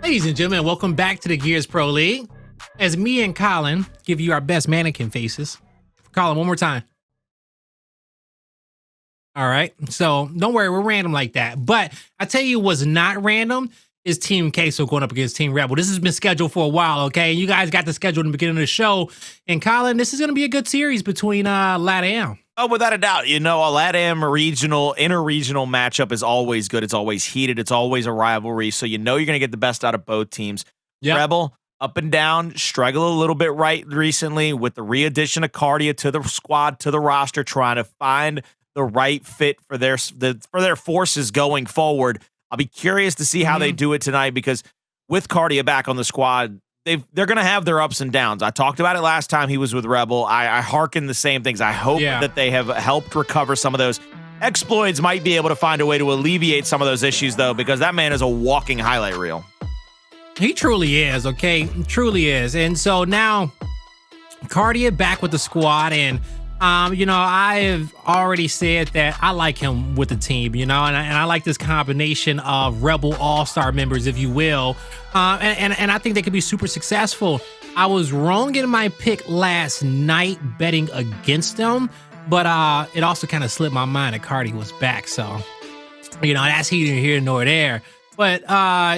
Ladies and gentlemen, welcome back to the Gears Pro League. As me and Colin give you our best mannequin faces. Colin, one more time. All right, so don't worry, we're random like that. But I tell you what's not random is Team Queso going up against Team Rebel. This has been scheduled for a while, okay? You guys got the schedule in the beginning of the show. And Colin, this is going to be a good series between LATAM. Oh, without a doubt. You know, a LATAM regional, interregional matchup is always good. It's always heated. It's always a rivalry. So you know you're going to get the best out of both teams. Yep. Rebel, up and down, struggle a little bit right recently with the re-addition of Kardia to the squad, to the roster, trying to find the right fit for their forces going forward. I'll be curious to see how they do it tonight, because with Kardia back on the squad, they're going to have their ups and downs. I talked about it last time he was with Rebel. I hearken the same things. I hope that they have helped recover some of those. Xploidz might be able to find a way to alleviate some of those issues, though, because that man is a walking highlight reel. He truly is, okay? Truly is. And so now Kardia back with the squad, and you know, I've already said that I like him with the team, you know, and I like this combination of Rebel all-star members, if you will, and I think they could be super successful. I was wrong in my pick last night betting against them, but it also kind of slipped my mind that Kardia was back, so, you know, that's neither here nor there. But,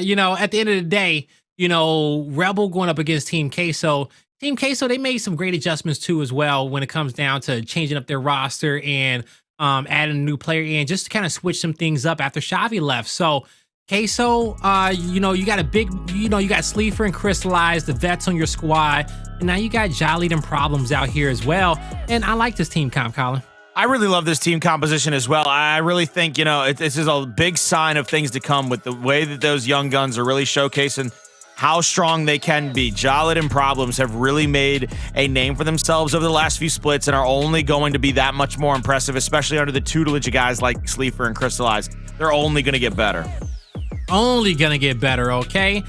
you know, at the end of the day, you know, Rebel going up against Team Queso. Team Queso, they made some great adjustments too as well when it comes down to changing up their roster and adding a new player in, just to kind of switch some things up after Xavi left. So Queso, you know, you got a big, you know, you got Sleeafer and Cristalize, the vets on your squad, and now you got Jaled and Problems out here as well. And I like this team comp, Colin. I really love this team composition as well. I really think, you know, this is a big sign of things to come with the way that those young guns are really showcasing how strong they can be. Jaled and Problems have really made a name for themselves over the last few splits and are only going to be that much more impressive, especially under the tutelage of guys like Sleeafer and Cristalize. They're only going to get better. Only gonna get better, okay?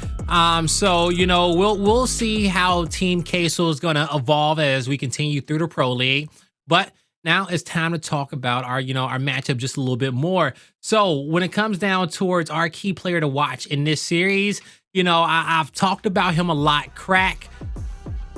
So, you know, we'll see how Team Queso is gonna evolve as we continue through the Pro League. But now it's time to talk about our, you know, our matchup just a little bit more. So when it comes down towards our key player to watch in this series, you know, I've talked about him a lot. Crack.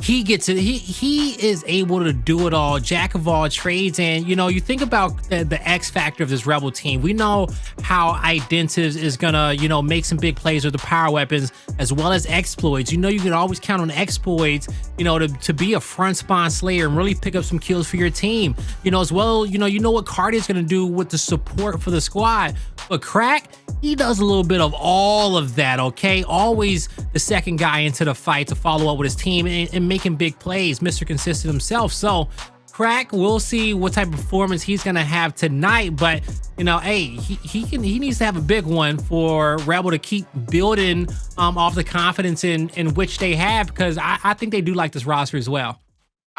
He gets it. He is able to do it all, jack of all trades. And, you know, you think about the X factor of this Rebel team. We know how Identivez is gonna, you know, make some big plays with the power weapons as well as Xploidz. You know, you can always count on Xploidz, you know, to be a front spawn slayer and really pick up some kills for your team. You know, as well, you know what Kardia is gonna do with the support for the squad. But Crack, he does a little bit of all of that, okay? Always the second guy into the fight to follow up with his team and making big plays, Mr. Consistent himself. So Crack, we'll see what type of performance he's gonna have tonight, but you know, hey, he needs to have a big one for Rebel to keep building off the confidence in which they have, because I think they do like this roster as well.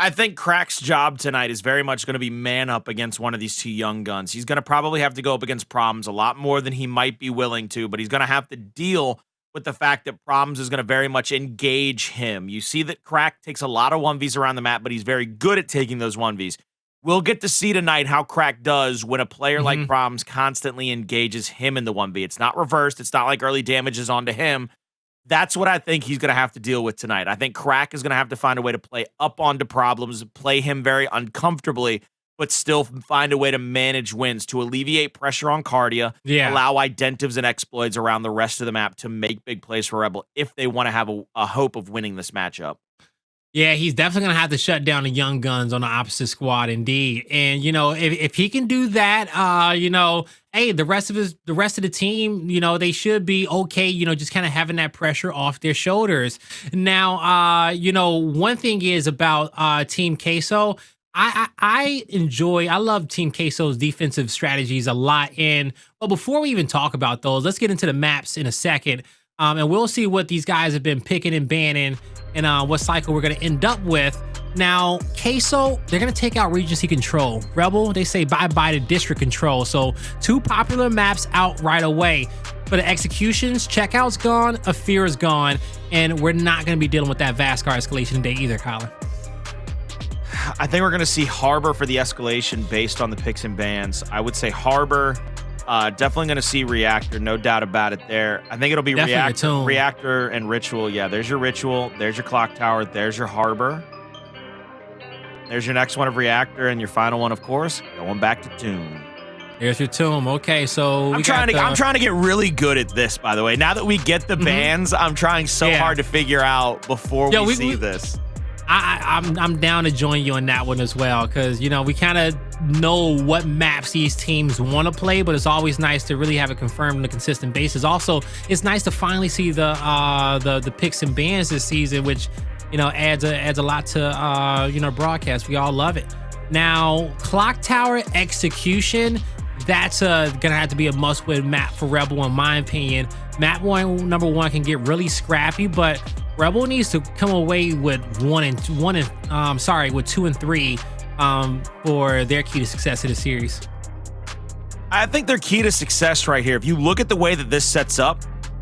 I think Crack's job tonight is very much going to be man up against one of these two young guns. He's going to probably have to go up against Problems a lot more than he might be willing to, but he's going to have to deal with the fact that Problems is going to very much engage him. You see that Crack takes a lot of 1Vs around the map, but he's very good at taking those 1Vs. We'll get to see tonight how Crack does when a player like Problems constantly engages him in the 1V. It's not reversed. It's not like early damage is onto him. That's what I think he's going to have to deal with tonight. I think Crack is going to have to find a way to play up onto Problems, play him very uncomfortably, but still find a way to manage wins, to alleviate pressure on Kardia, allow Identivez and Xploidz around the rest of the map to make big plays for Rebel if they want to have a hope of winning this matchup. Yeah, he's definitely going to have to shut down the young guns on the opposite squad, indeed. And, you know, if he can do that, you know, hey, the rest of the team, you know, they should be okay, you know, just kind of having that pressure off their shoulders. Now, you know, one thing is about Team Queso, I love Team Queso's defensive strategies a lot. But before we even talk about those, let's get into the maps in a second. And we'll see what these guys have been picking and banning and what cycle we're going to end up with. Now, Queso, they're going to take out Regency Control. Rebel, they say bye-bye to District Control. So 2 popular maps out right away. For the executions, Checkout's gone, Afir is gone, and we're not going to be dealing with that Vascar Escalation today either, Colin. I think we're going to see Harbor for the Escalation based on the picks and bans. I would say Harbor, Definitely going to see Reactor, no doubt about it there. I think it'll be Reactor and Ritual. Yeah, there's your Ritual. There's your Clocktower. There's your Harbor. There's your next one of Reactor, and your final one, of course, going back to Tomb. Here's your Tomb. Okay, so I'm trying to get really good at this, by the way. Now that we get the bans, I'm trying so hard to figure out before we see this. I'm down to join you on that one as well, because you know we kind of know what maps these teams want to play, but it's always nice to really have it confirmed on a consistent basis. Also, it's nice to finally see the picks and bans this season, which you know adds a lot to you know broadcast. We all love it. Now, Clocktower Execution, that's gonna have to be a must-win map for Rebel, in my opinion. Map number one can get really scrappy, but Rebel needs to come away with with 2 and 3 for their key to success in the series. I think their key to success right here, if you look at the way that this sets up,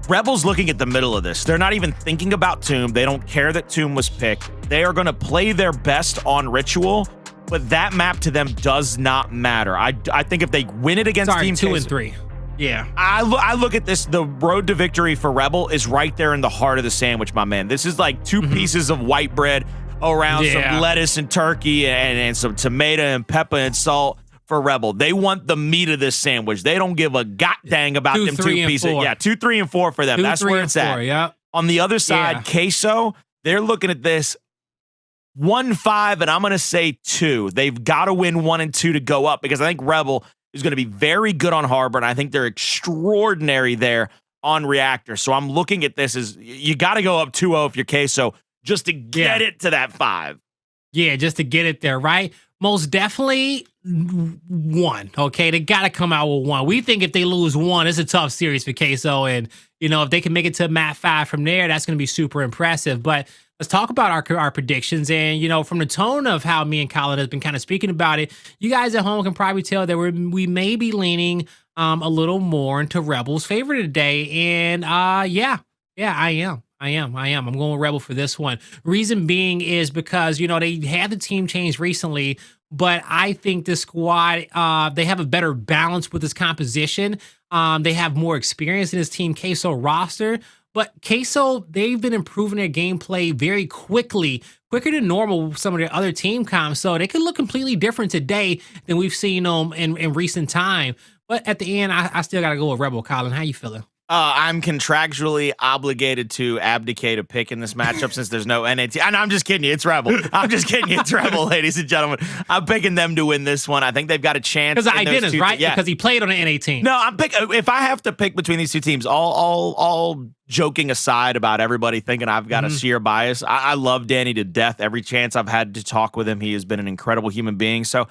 Rebel's looking at the middle of this. They're not even thinking about Tomb. They don't care that Tomb was picked. They are going to play their best on Ritual, but that map to them does not matter. I think if they win it against Team 2 and 3. Yeah. I look at this, the road to victory for Rebel is right there in the heart of the sandwich, my man. This is like 2 pieces of white bread around some lettuce and turkey and some tomato and pepper and salt for Rebel. They want the meat of this sandwich. They don't give a goddamn about them 2 pieces. Yeah, 2, 3, and 4 for them. That's where it's at. Yeah. On the other side, Queso, they're looking at this 1-5, and I'm going to say 2. They've got to win 1 and 2 to go up, because I think Rebel is going to be very good on Harbor, and I think they're extraordinary there on Reactor. So I'm looking at this as you got to go up 2-0 if you're Queso just to get it to that 5. Yeah, just to get it there, right? Most definitely 1, okay? They got to come out with 1. We think if they lose 1, it's a tough series for Queso, and, you know, if they can make it to map 5 from there, that's going to be super impressive. But let's talk about our predictions. And, you know, from the tone of how me and Colin has been kind of speaking about it, you guys at home can probably tell that we may be leaning a little more into Rebel's favor today. And yeah, I am. I'm going with Rebel for this one. Reason being is because, you know, they had the team change recently, but I think this squad, they have a better balance with this composition. They have more experience in this Team Queso roster. But Queso, they've been improving their gameplay very quickly, quicker than normal with some of their other team comps. So they could look completely different today than we've seen them in recent time. But at the end, I still got to go with Rebel. Colin, how you feeling? I'm contractually obligated to abdicate a pick in this matchup since there's no NAT. And I'm just kidding you. It's Rebel. I'm just kidding you. It's Rebel, ladies and gentlemen. I'm picking them to win this one. I think they've got a chance. Because Identivez, right? Yeah. Because he played on an NA team. No, if I have to pick between these two teams, all joking aside about everybody thinking I've got a sheer bias, I love Danny to death. Every chance I've had to talk with him, he has been an incredible human being. So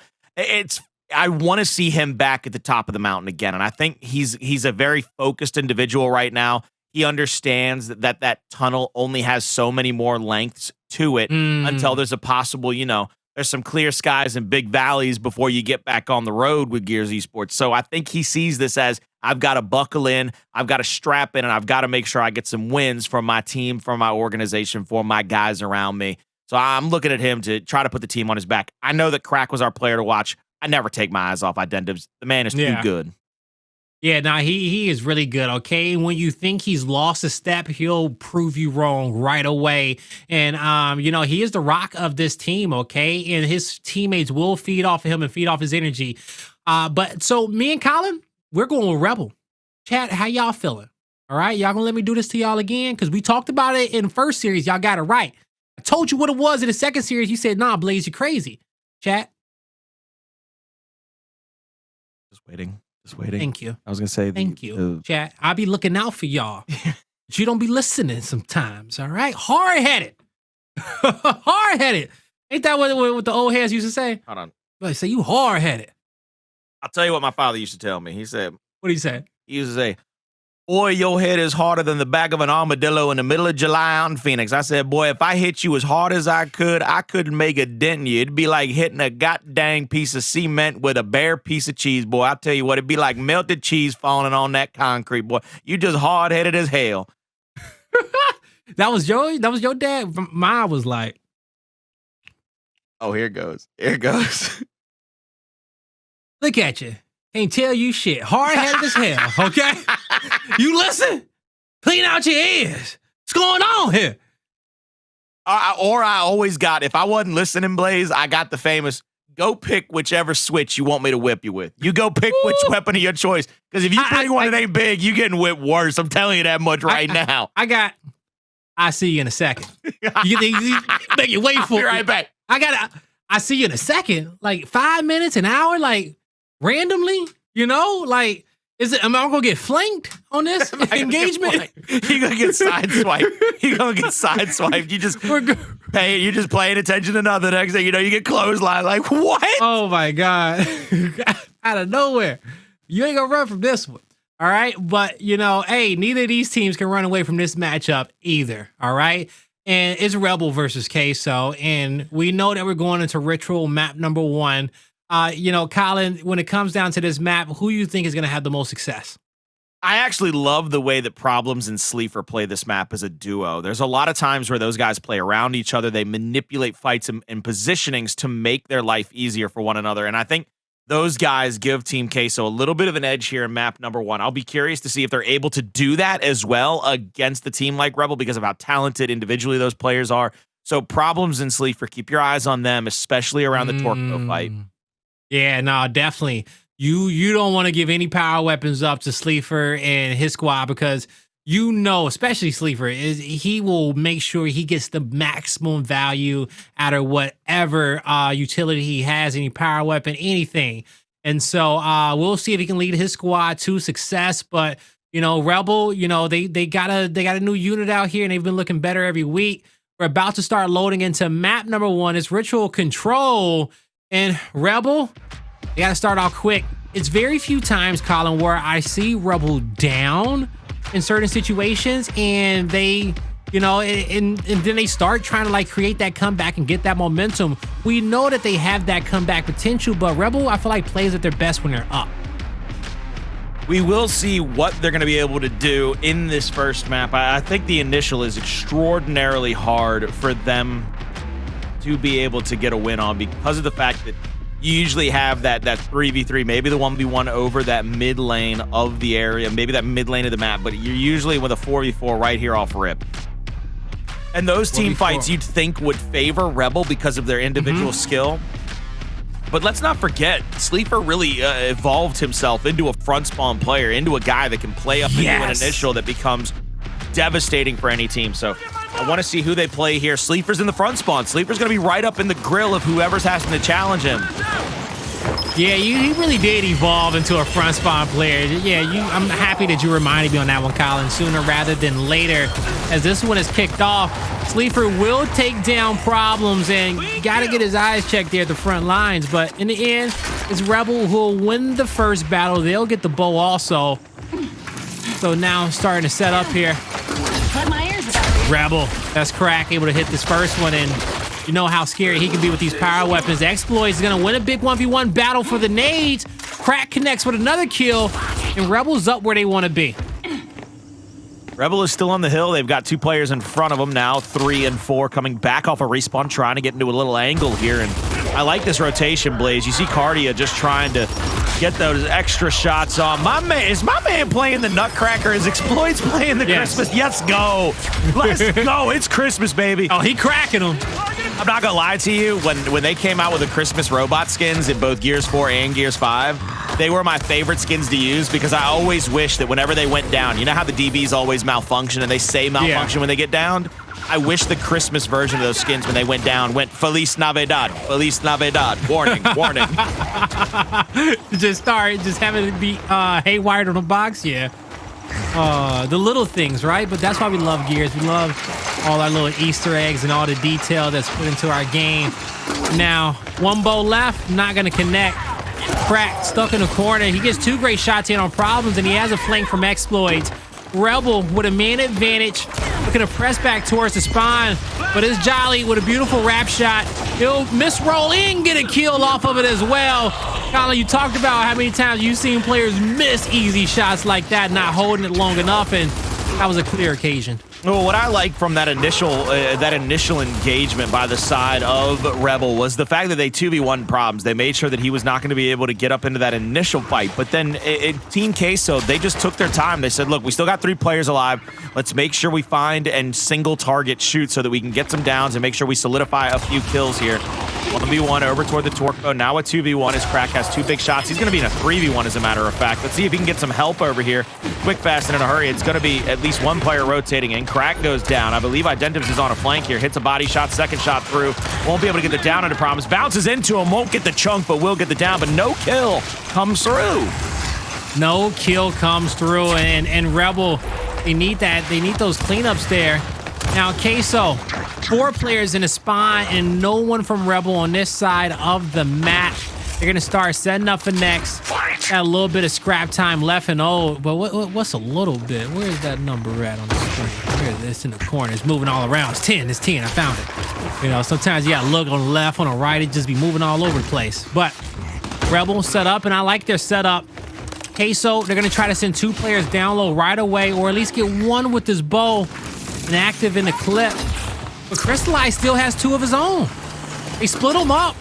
I want to see him back at the top of the mountain again. And I think he's a very focused individual right now. He understands that tunnel only has so many more lengths to it until there's a possible, you know, there's some clear skies and big valleys before you get back on the road with Gears Esports. So I think he sees this as I've got to buckle in, I've got to strap in, and I've got to make sure I get some wins from my team, from my organization, for my guys around me. So I'm looking at him to try to put the team on his back. I know that Crack was our player to watch. I never take my eyes off Identivez. The man is too good. Yeah, nah, he is really good, okay? When you think he's lost a step, he'll prove you wrong right away. And, you know, he is the rock of this team, okay? And his teammates will feed off of him and feed off his energy. But so me and Colin, we're going with Rebel. Chat, how y'all feeling? All right, y'all gonna let me do this to y'all again? Because we talked about it in the first series. Y'all got it right. I told you what it was in the second series. You said, nah, Blaze, you're crazy. Chat. Just waiting. Thank you. I was going to say. Thank you. Chat, I'll be looking out for y'all. But you don't be listening sometimes, all right? Hard-headed. Hard-headed. Ain't that what the old heads used to say? Hold on. They say you hard-headed. I'll tell you what my father used to tell me. He said. What did he say? He used to say, boy, your head is harder than the back of an armadillo in the middle of July out in Phoenix. I said, boy, if I hit you as hard as I couldn't make a dent in you. It'd be like hitting a goddamn piece of cement with a bare piece of cheese, boy. I'll tell you what, it'd be like melted cheese falling on that concrete, boy. You just hard-headed as hell. That was your dad? Mine was like. Oh, here it goes. Here it goes. Look at you. can't tell you shit. Hard-headed as hell, okay? You listen? Clean out your ears. What's going on here? Or I always got, if I wasn't listening, Blaze, I got the famous, go pick whichever switch you want me to whip you with. You go pick which weapon of your choice. Because if you bring one that ain't big, you getting whipped worse. I'm telling you that much right now. I see you in a second. You make you wait for I'll be right back. I see you in a second. Like 5 minutes, an hour, like randomly, you know? Like, am I gonna get flanked on this engagement? You're gonna get sideswiped. You're just paying attention to nothing. Next thing you know, you get clothesline. Like, what? Oh my God. Out of nowhere. You ain't gonna run from this one. All right. But hey, neither of these teams can run away from this matchup either. All right. And it's Rebel versus Queso. And we know that we're going into ritual map number 1. Colin, when it comes down to this map, who you think is going to have the most success? I actually love the way that Problems and Sleeafer play this map as a duo. There's a lot of times where those guys play around each other. They manipulate fights and positionings to make their life easier for one another. And I think those guys give Team Queso a little bit of an edge here in map number 1. I'll be curious to see if they're able to do that as well against a team like Rebel because of how talented individually those players are. So Problems and Sleeafer, keep your eyes on them, especially around the Torco fight. Yeah, no, definitely. You don't want to give any power weapons up to Sleeafer and his squad because especially Sleeafer, he will make sure he gets the maximum value out of whatever utility he has, any power weapon, anything. And so we'll see if he can lead his squad to success. But Rebel, they got a new unit out here and they've been looking better every week. We're about to start loading into map number 1. It's Ritual Control. And Rebel, they got to start off quick. It's very few times, Colin, where I see Rebel down in certain situations and they, and then they start trying to create that comeback and get that momentum. We know that they have that comeback potential, but Rebel, I feel like plays at their best when they're up. We will see what they're going to be able to do in this first map. I think the initial is extraordinarily hard for them to be able to get a win on because of the fact that you usually have that 3v3, maybe the 1v1 over that mid lane of the area, maybe that mid lane of the map, but you're usually with a 4v4 right here off rip. And those team fights you'd think would favor Rebel because of their individual skill. But let's not forget, Sleeafer really evolved himself into a front spawn player, into a guy that can play up into an initial that becomes devastating for any team. So I want to see who they play here. Sleeafer's in the front spawn. Sleeafer's going to be right up in the grill of whoever's having to challenge him. Yeah, he really did evolve into a front spawn player. Yeah, I'm happy that you reminded me on that one, Colin, sooner rather than later. As this one is kicked off, Sleeafer will take down Problems and got to get his eyes checked there at the front lines. But in the end, it's Rebel who will win the first battle. They'll get the bow also. So now starting to set up here. Rebel, that's Crack, able to hit this first one, and you know how scary he can be with these power weapons. Xploidz is going to win a big 1v1 battle for the nades. Crack connects with another kill, and Rebel's up where they want to be. Rebel is still on the hill. They've got 2 players in front of them now, 3 and 4, coming back off a respawn, trying to get into a little angle here. And I like this rotation, Blaze. You see Kardia just trying to get those extra shots on. Is my man playing the Nutcracker? Is Xploidz playing the Christmas? Let's go. Let's go. It's Christmas, baby. Oh, he cracking them. I'm not gonna lie to you, when they came out with the Christmas robot skins in both Gears 4 and Gears 5, they were my favorite skins to use because I always wish that whenever they went down, you know how the DBs always malfunction and they say malfunction when they get downed? I wish the Christmas version of those skins when they went down went Feliz Navidad, Feliz Navidad, warning, warning. just having it be haywired on the box, yeah. The little things, right? But that's why we love Gears. We love all our little Easter eggs and all the detail that's put into our game. Now, 1 bow left, not gonna connect. Crack stuck in the corner. He gets 2 great shots in on Problems, and he has a flank from Xploidz. Rebel with a man advantage, looking to press back towards the spawn, but it's Jaled with a beautiful wrap shot. He'll misroll in, get a kill off of it as well. Colin, you talked about how many times you've seen players miss easy shots like that, not holding it long enough, and that was a clear occasion. Well, what I like from that initial engagement by the side of Rebel was the fact that they 2v1 problems. They made sure that he was not going to be able to get up into that initial fight. But then Team Queso, they just took their time. They said, look, we still got 3 players alive. Let's make sure we find and single target shoot so that we can get some downs and make sure we solidify a few kills here. 1v1 over toward the Torque. Now a 2v1 as Crack has 2 big shots. He's going to be in a 3v1 as a matter of fact. Let's see if he can get some help over here. Quick, fast, and in a hurry. It's going to be at least 1 player rotating in. Crack goes down. I believe Identivez is on a flank here. Hits a body shot, second shot through. Won't be able to get the down into Promise. Bounces into him. Won't get the chunk, but will get the down. But no kill comes through. No kill comes through. And Rebel, they need that. They need those cleanups there. Now, Queso, 4 players in the spawn and no one from Rebel on this side of the map. They're going to start setting up for next. Got a little bit of scrap time left and but what's a little bit? Where's that number at on the screen? Where is this in the corner? It's moving all around. It's 10. It's 10. I found it. You know, sometimes you got to look on the left, on the right. It just be moving all over the place. But Rebel set up, and I like their setup. Queso, they're going to try to send 2 players down low right away, or at least get one with this bow and active in the clip. But Cristalize still has 2 of his own. They split them up.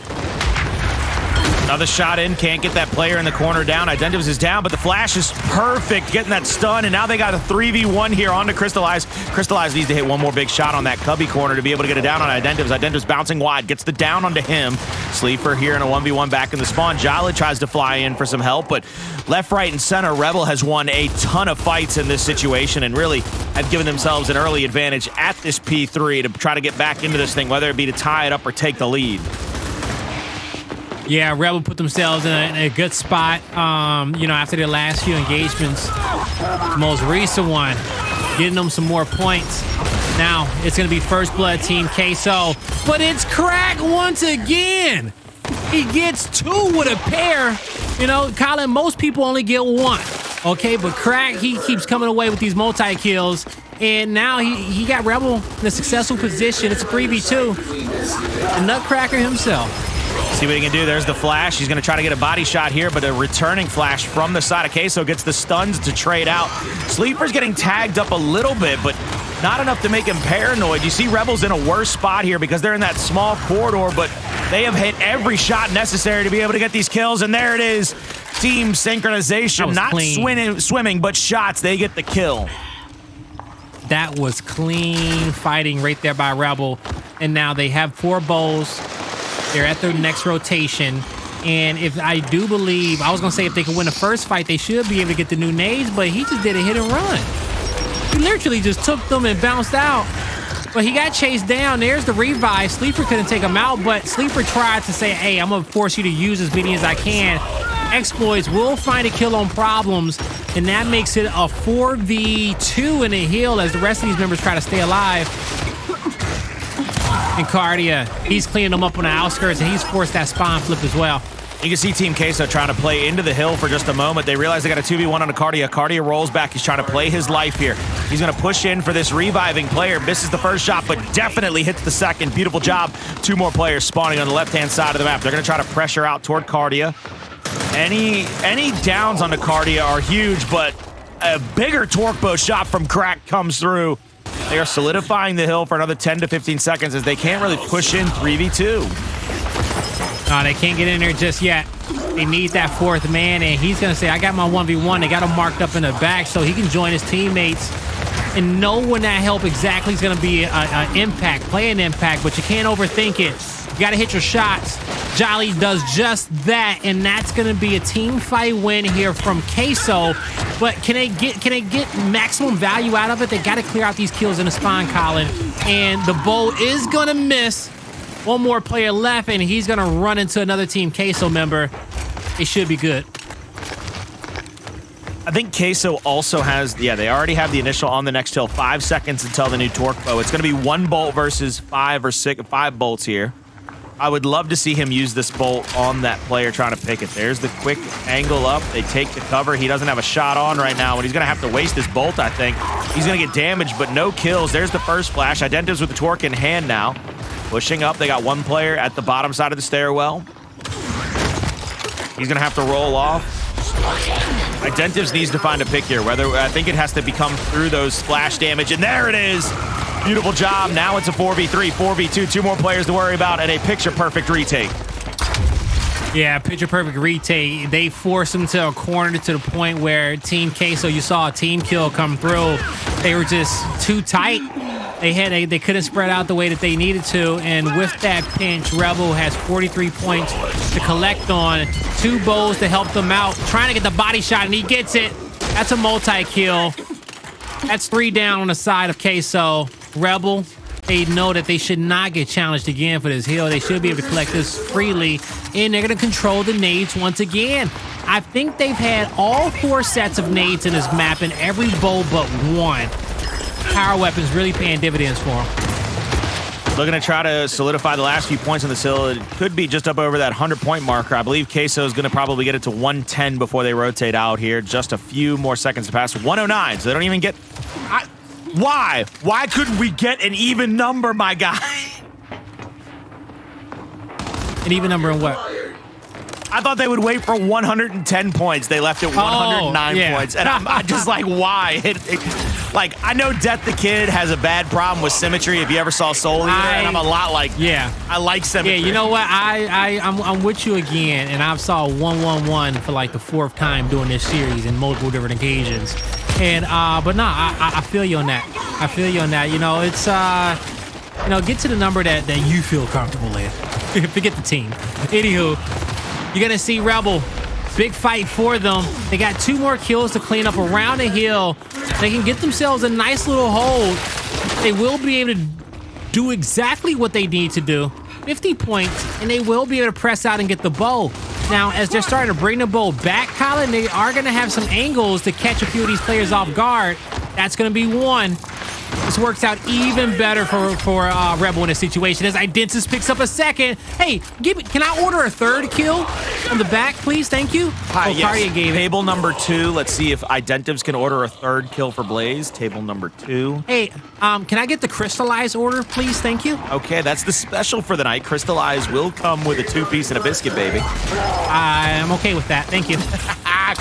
Another shot in, can't get that player in the corner down. Identivez is down, but the flash is perfect, getting that stun, and now they got a 3v1 here onto Cristalize. Cristalize needs to hit one more big shot on that cubby corner to be able to get it down on Identivez. Identivez bouncing wide, gets the down onto him. Sleeafer here in a 1v1 back in the spawn. Jaled tries to fly in for some help, but left, right, and center, Rebel has won a ton of fights in this situation and really have given themselves an early advantage at this P3 to try to get back into this thing, whether it be to tie it up or take the lead. Yeah, Rebel put themselves in a good spot, you know, after their last few engagements. The most recent one, getting them some more points. Now, it's going to be First Blood Team Queso, but it's Crack once again. He gets 2 with a pair. You know, Colin, most people only get 1. Okay, but Crack, he keeps coming away with these multi-kills. And now he got Rebel in a successful position. It's a 3v2. The Nutcracker himself. See what he can do. There's the flash. He's going to try to get a body shot here, but a returning flash from the side of Queso gets the stuns to trade out. Sleeper's getting tagged up a little bit, but not enough to make him paranoid. You see Rebel's in a worse spot here because they're in that small corridor, but they have hit every shot necessary to be able to get these kills, and there it is. Team synchronization. Not swimming, but shots. They get the kill. That was clean fighting right there by Rebel. And now they have 4 bows. They're at their next rotation. And if I do believe, I was going to say if they can win the first fight, they should be able to get the new nades, but he just did a hit and run. He literally just took them and bounced out. But he got chased down. There's the revive. Sleeper couldn't take him out, but Sleeper tried to say, hey, I'm going to force you to use as many as I can. Xploidz will find a kill on Problems, and that makes it a 4v2 in a hill as the rest of these members try to stay alive. And Kardia, he's cleaning them up on the outskirts, and he's forced that spawn flip as well. You can see Team Queso trying to play into the hill for just a moment. They realize they got a 2v1 on a Kardia. Kardia rolls back. He's trying to play his life here. He's going to push in for this reviving player. Misses the first shot, but definitely hits the second. Beautiful job. 2 more players spawning on the left-hand side of the map. They're going to try to pressure out toward Kardia. Any downs on the Kardia are huge, but a bigger torque bow shot from Crack comes through. They are solidifying the hill for another 10 to 15 seconds as they can't really push in 3v2. No, they can't get in there just yet. They need that 4th man, and he's going to say, I got my 1v1. They got him marked up in the back so he can join his teammates and know when that help exactly is going to be an impact, play an impact, but you can't overthink it. You got to hit your shots. Jaled does just that, and that's going to be a team fight win here from Queso. But can they get maximum value out of it? They got to clear out these kills in the spawn, Colin. And the bow is going to miss. 1 more player left, and he's going to run into another Team Queso member. It should be good. I think Queso also has, they already have the initial on the next hill. 5 seconds until the new torque bow. It's going to be 1 bolt versus 5 bolts here. I would love to see him use this bolt on that player trying to pick it. There's the quick angle up. They take the cover. He doesn't have a shot on right now, and he's going to have to waste this bolt, I think. He's going to get damaged, but no kills. There's the first flash. Identivez with the torque in hand now. Pushing up. They got 1 player at the bottom side of the stairwell. He's going to have to roll off. Identivez needs to find a pick here. I think it has to become through those splash damage, and there it is. Beautiful job. Now it's a 4v3, 4v2, 2 more players to worry about, and a picture-perfect retake. Yeah, picture-perfect retake. They forced him to a corner to the point where Team Queso, you saw a team kill come through. They were just too tight. They couldn't spread out the way that they needed to, and with that pinch, Rebel has 43 points to collect on. 2 bows to help them out, trying to get the body shot, and he gets it. That's a multi-kill. That's 3 down on the side of Queso. Rebel, they know that they should not get challenged again for this heal. They should be able to collect this freely, and they're going to control the nades once again. I think they've had all 4 sets of nades in this map, and every bow but 1. Power weapons really paying dividends for them. Looking to try to solidify the last few points on this hill. It could be just up over that 100-point marker. I believe Queso is going to probably get it to 110 before they rotate out here. Just a few more seconds to pass. 109, so they don't even get... Why? Why couldn't we get an even number, my guy? An even number in what? I thought they would wait for 110 points. They left at 109 points. And I'm just like, why? Like, I know Death the Kid has a bad problem with symmetry. If you ever saw Soul Eater, and I'm a lot like, I like symmetry. Yeah, you know what? I'm with you again, and I've saw 111 for like the 4th time doing this series in multiple different occasions. And but no, I feel you on that. I feel you on that. You know, it's you know, get to the number that you feel comfortable in. Forget the team. Anywho, you're gonna see Rebel. Big fight for them. They got 2 more kills to clean up around the hill. They can get themselves a nice little hold. They will be able to do exactly what they need to do. 50 points, and they will be able to press out and get the bow. Now, as they're starting to bring the bow back, Colin, they are going to have some angles to catch a few of these players off guard. That's going to be one. This works out even better for Rebel in this situation as Identivez picks up a second. Hey, can I order a 3rd kill on the back, please? Thank you. Hi, yes. Kardia gave it. Table number 2. Let's see if Identivez can order a 3rd kill for Blaze. Table number 2. Hey, can I get the Cristalize order, please? Thank you. Okay, that's the special for the night. Cristalize will come with a 2-piece and a biscuit, baby. I'm okay with that. Thank you.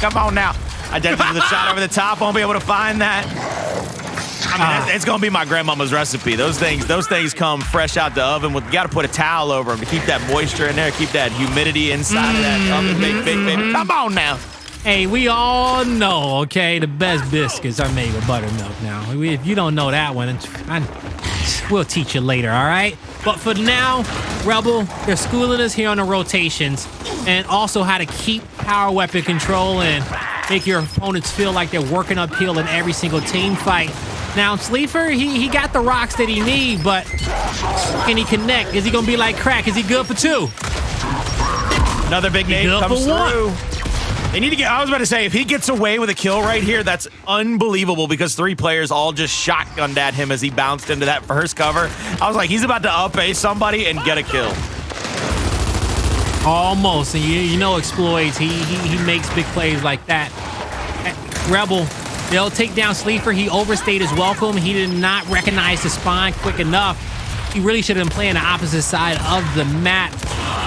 Come on now. Identivez with a shot over the top. Won't be able to find that. I mean, it's gonna be my grandmama's recipe. Those things come fresh out the oven. You got to put a towel over them to keep that moisture in there, keep that humidity inside of that oven. Big baby. Come on now. Hey, we all know, okay, the best biscuits are made with buttermilk. Now, if you don't know that one, we'll teach you later. All right. But for now, Rebel, they're schooling us here on the rotations, and also how to keep power weapon control and make your opponents feel like they're working uphill in every single team fight. Now, Sleeafer, he got the rocks that he needs, but can he connect? Is he going to be like Crack? Is he good for 2? Another big nade comes through. They need to get, I was about to say, if he gets away with a kill right here, that's unbelievable because 3 players all just shotgunned at him as he bounced into that first cover. I was like, he's about to up-ace somebody and get a kill. Almost. And you know Xploidz, he makes big plays like that. Rebel, they'll take down Sleeafer. He overstayed his welcome. He did not recognize the spawn quick enough. He really should have been playing the opposite side of the map.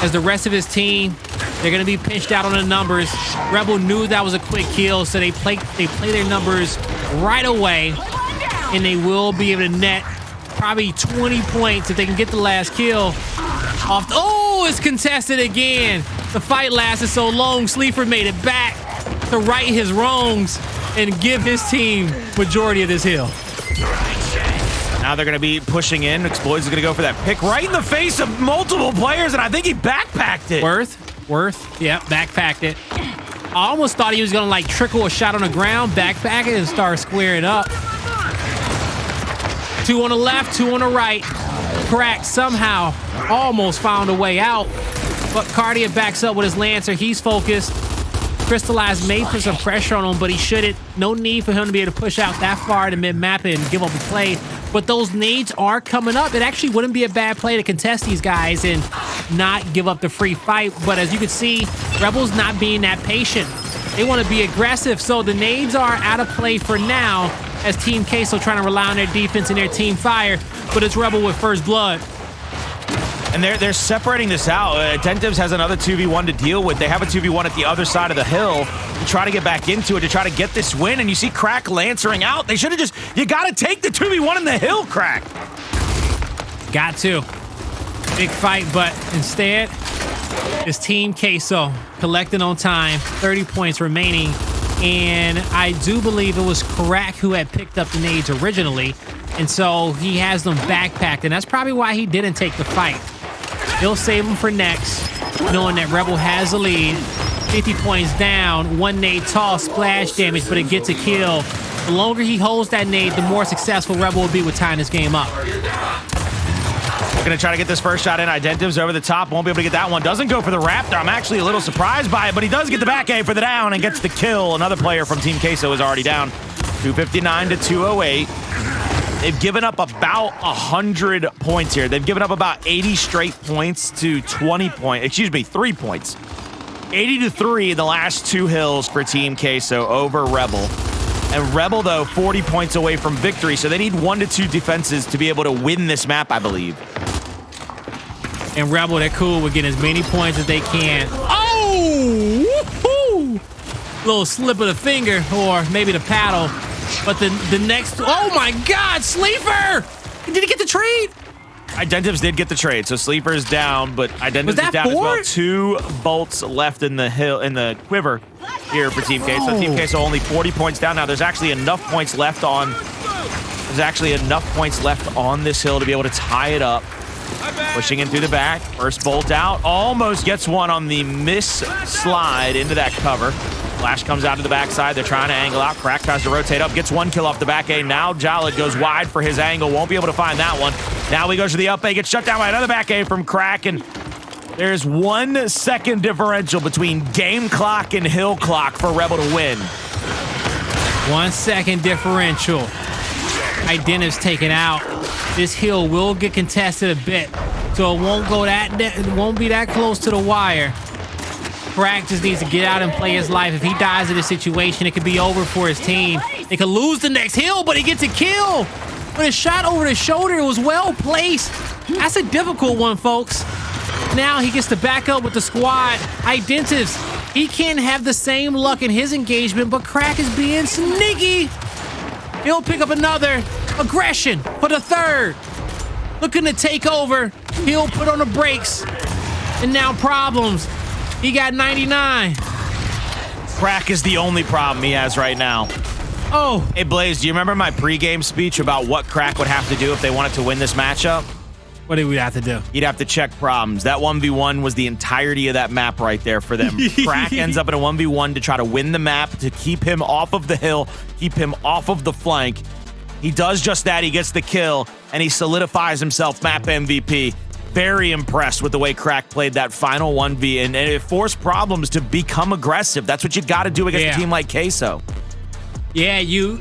As the rest of his team, they're going to be pinched out on the numbers. Rebel knew that was a quick kill, so they play their numbers right away, and they will be able to net probably 20 points if they can get the last kill. Oh, it's contested again. The fight lasted so long, Sleeafer made it back to right his wrongs and give his team majority of this hill. Now they're going to be pushing in. Xploidz is going to go for that pick right in the face of multiple players, and I think he backpacked it. Worth, yeah, backpacked it. I almost thought he was going to like trickle a shot on the ground, backpack it, and start squaring up. 2 on the left, 2 on the right. Crack somehow almost found a way out, but Kardia backs up with his Lancer. He's focused. Cristalize may put some pressure on him, but he shouldn't. No need for him to be able to push out that far to mid-map and give up a play. But those nades are coming up. It actually wouldn't be a bad play to contest these guys and not give up the free fight. But as you can see, Rebel's not being that patient. They want to be aggressive, so the nades are out of play for now as Team Queso trying to rely on their defense and their team fire. But it's Rebel with first blood. And they're separating this out. Identivez has another 2v1 to deal with. They have a 2v1 at the other side of the hill to try to get back into it, to try to get this win. And you see Crack lancering out. They should have just, you got to take the 2v1 in the hill, Crack. Got to. Big fight, but instead, it's Team Queso collecting on time, 30 points remaining. And I do believe it was Crack who had picked up the nades originally. And so he has them backpacked. And that's probably why he didn't take the fight. He'll save them for next, knowing that Rebel has the lead. 50 points down, one nade toss, splash damage, but it gets a kill. The longer he holds that nade, the more successful Rebel will be with tying this game up. Gonna try to get this first shot in. Identivez over the top, won't be able to get that one. Doesn't go for the Raptor. I'm actually a little surprised by it, but he does get the back A for the down and gets the kill. Another player from Team Queso is already down. 259 to 208. They've given up about 100 points here. They've given up about 80 straight points to 3 points. 80 to 3 in the last two hills for Team Queso over Rebel. And Rebel, though, 40 points away from victory, so they need 1 to 2 defenses to be able to win this map, I believe. And Rebel, they're cool with getting as many points as they can. Oh! Woohoo! Little slip of the finger, or maybe the paddle. But the next, oh my God, Sleeafer! Did he get the trade? Identivez did get the trade, so Sleeafer's down, but Identivez is down as well. 2 bolts left in the quiver here for Team Queso. So Team Queso only 40 points down now. There's actually enough points left on. There's actually enough points left on this hill to be able to tie it up. Pushing in through the back. First bolt out. Almost gets one on the miss slide into that cover. Flash comes out to the backside. They're trying to angle out. Crack tries to rotate up. Gets one kill off the back A. Now Jaled goes wide for his angle. Won't be able to find that one. Now he goes to the up A. Gets shut down by another back A from Crack. And there's 1 second differential between game clock and hill clock for Rebel to win. 1 second differential. Identivez taken out. This hill will get contested a bit, so it won't go it won't be that close to the wire. Crack just needs to get out and play his life. If he dies in this situation, it could be over for his team. They could lose the next hill, but he gets a kill. But a shot over the shoulder, it was well placed. That's a difficult one, folks. Now he gets to back up with the squad. Identivez, he can't have the same luck in his engagement, but Crack is being sneaky. He'll pick up another aggression for the third. Looking to take over. He'll put on the brakes. And now problems. He got 99. Crack is the only problem he has right now. Oh. Hey, Blaze, do you remember my pregame speech about what Crack would have to do if they wanted to win this matchup? What do we have to do? He'd have to check problems. That 1v1 was the entirety of that map right there for them. Crack ends up in a 1v1 to try to win the map, to keep him off of the hill, keep him off of the flank. He does just that. He gets the kill, and he solidifies himself map MVP. Very impressed with the way Crack played that final 1v, and it forced problems to become aggressive. That's what you got to do against a team like Queso. Yeah, you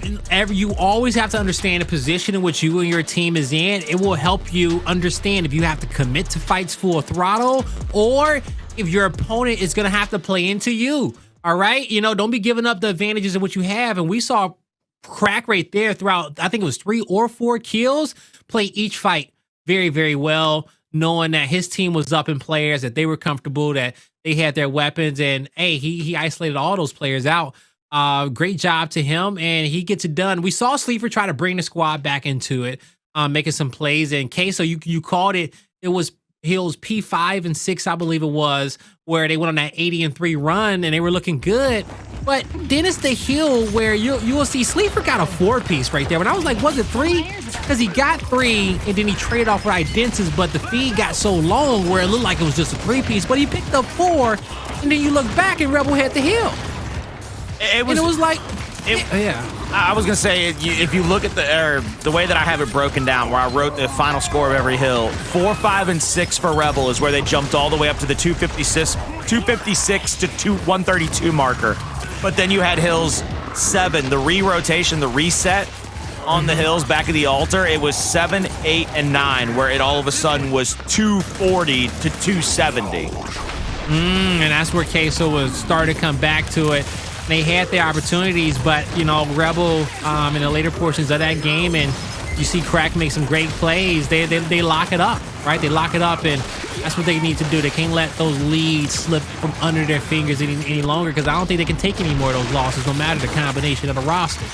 always have to understand the position in which you and your team is in. It will help you understand if you have to commit to fights full throttle or if your opponent is going to have to play into you. All right? You know, don't be giving up the advantages of what you have. And we saw Crack right there throughout, I think it was 3 or 4 kills, play each fight very, very well, knowing that his team was up in players, that they were comfortable, that they had their weapons, and hey, he isolated all those players out. Great job to him, and he gets it done. We saw Sleeafer try to bring the squad back into it, making some plays. And Queso, you called it. It was hills P5 and 6, I believe it was, where they went on that 80-3 run, and they were looking good. But then it's the hill where you will see Sleeafer got a 4-piece right there. And I was like, was it 3? Because he got 3, and then he traded off with Identivez, but the feed got so long where it looked like it was just a 3-piece. But he picked up 4, and then you look back, and Rebel had the hill. It was like, yeah. I was gonna say, if you look at the way that I have it broken down, where I wrote the final score of every hill, 4, 5, and 6 for Rebel is where they jumped all the way up to the 256 to 132 marker. But then you had hills 7, the re-rotation, the reset on the hills back of the altar. It was 7, 8, and 9, where it all of a sudden was 240 to 270. And that's where Queso was starting to come back to it. They had their opportunities, but, you know, Rebel in the later portions of that game, and you see Crack make some great plays. They lock it up, right? They lock it up, and that's what they need to do. They can't let those leads slip from under their fingers any longer, because I don't think they can take any more of those losses, no matter the combination of the roster.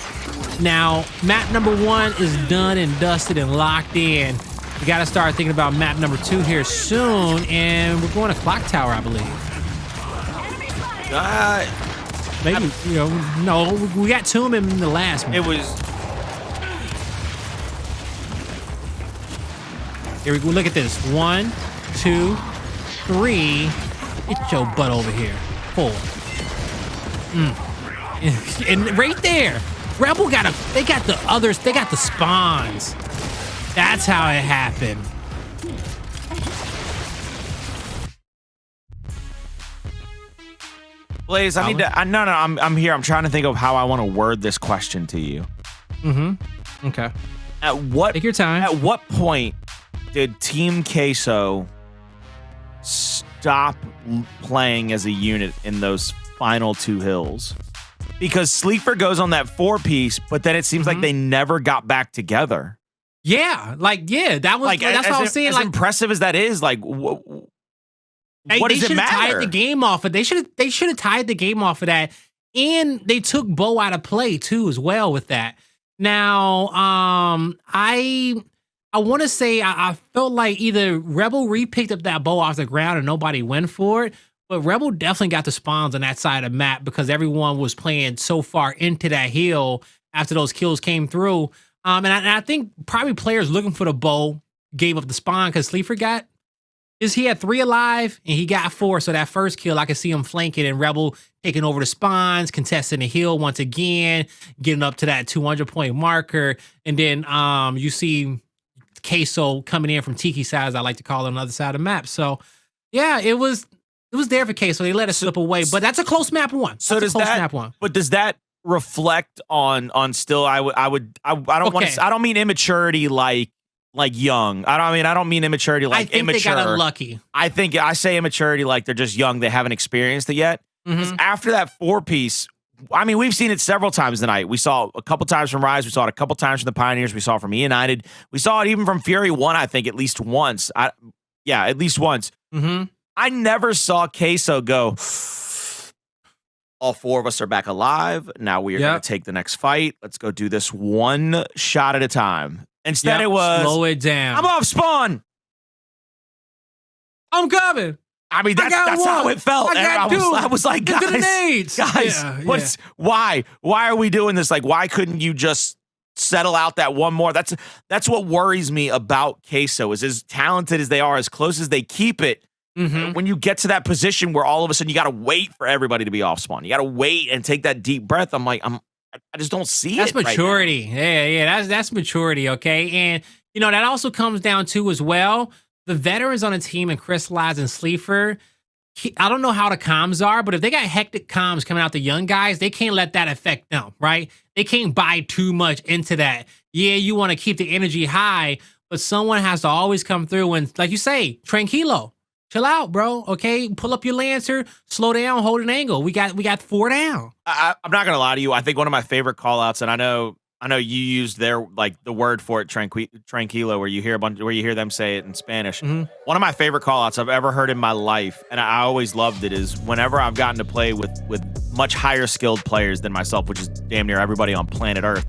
Now, map number 1 is done and dusted and locked in. We got to start thinking about map number 2 here soon, and we're going to Clocktower, I believe. Maybe, you know, no, we got Tomb in the last one. It was. Here we go. Look at this. 1, 2, 3. Get your butt over here. 4. And right there, Rebel got they got the others. They got the spawns. That's how it happened. Blaze, I need to. No, I'm here. I'm trying to think of how I want to word this question to you. Okay. Take your time. At what point did Team Queso stop playing as a unit in those final 2 hills? Because Sleeafer goes on that 4-piece, but then it seems like they never got back together. Yeah, that was that's what I was saying. As impressive as that is, what does it matter? Tied the game off of. They should have tied the game off of that, and they took Bo out of play too, as well with that. Now, I want to say I felt like either Rebel re-picked up that Bo off the ground and nobody went for it, but Rebel definitely got the spawns on that side of the map because everyone was playing so far into that hill after those kills came through. And I think probably players looking for the Bo gave up the spawn because Sleeafer he had 3 alive and he got 4. So that first kill, I could see him flanking and Rebel taking over the spawns, contesting the hill once again, getting up to that 200-point marker. And then you see Queso coming in from Tiki side, as I like to call it, on the other side of the map. So yeah, it was there for Queso. They let it slip away, but that's a close map 1. So does that? But does that reflect on still? I don't mean immaturity like young. I don't mean immaturity like immature. I think they got unlucky. I say immaturity like they're just young. They haven't experienced it yet. Because after that 4-piece, I mean, we've seen it several times tonight. We saw a couple times from Rise. We saw it a couple times from the Pioneers. We saw it from United. We saw it even from Fury 1, I think, at least once. At least once. I never saw Queso go, all 4 of us are back alive. Now we are going to take the next fight. Let's go do this 1 shot at a time. Instead, it was slow it down. I'm off spawn. I'm coming. I mean, that's how it felt. I was like, guys, why are we doing this? Like, why couldn't you just settle out that 1 more? That's what worries me about Queso, is as talented as they are, as close as they keep it. When you get to that position where all of a sudden you got to wait for everybody to be off spawn, you got to wait and take that deep breath. I'm like, I just don't see that's it. That's maturity. Right, that's maturity. Okay. And, that also comes down to as well, the veterans on the team and Cristalize and Sleeafer. I don't know how the comms are, but if they got hectic comms coming out the young guys, they can't let that affect them, right? They can't buy too much into that. Yeah, you want to keep the energy high, but someone has to always come through and, like you say, tranquilo. Chill out, bro. Okay, pull up your Lancer, slow down, hold an angle. We got 4 down. I'm not gonna lie to you. I think one of my favorite call-outs, and I know you used the word for it, tranquilo, where you hear them say it in Spanish. One of my favorite call-outs I've ever heard in my life, and I always loved it, is whenever I've gotten to play with much higher skilled players than myself, which is damn near everybody on planet Earth.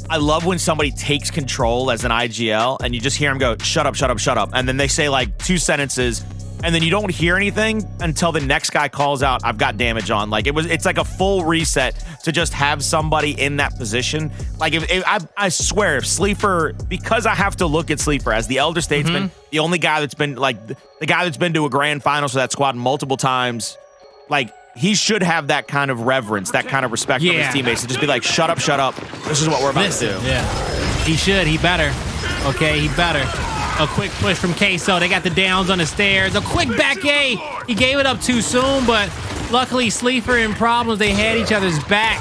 I love when somebody takes control as an IGL and you just hear them go, shut up, shut up, shut up. And then they say like 2 sentences and then you don't hear anything until the next guy calls out, I've got damage on. Like it's like a full reset to just have somebody in that position. Like I swear, if Sleeafer, because I have to look at Sleeafer as the elder statesman, the only guy that's been the guy that's been to a grand finals for that squad multiple times, like, he should have that kind of reverence, that kind of respect for his teammates, and just be like, shut up, shut up. This is what we're about to do. Yeah. He should. He better. Okay, he better. A quick push from Queso. They got the downs on the stairs. A quick back A. He gave it up too soon, but luckily Sleeafer in problems. They had each other's back.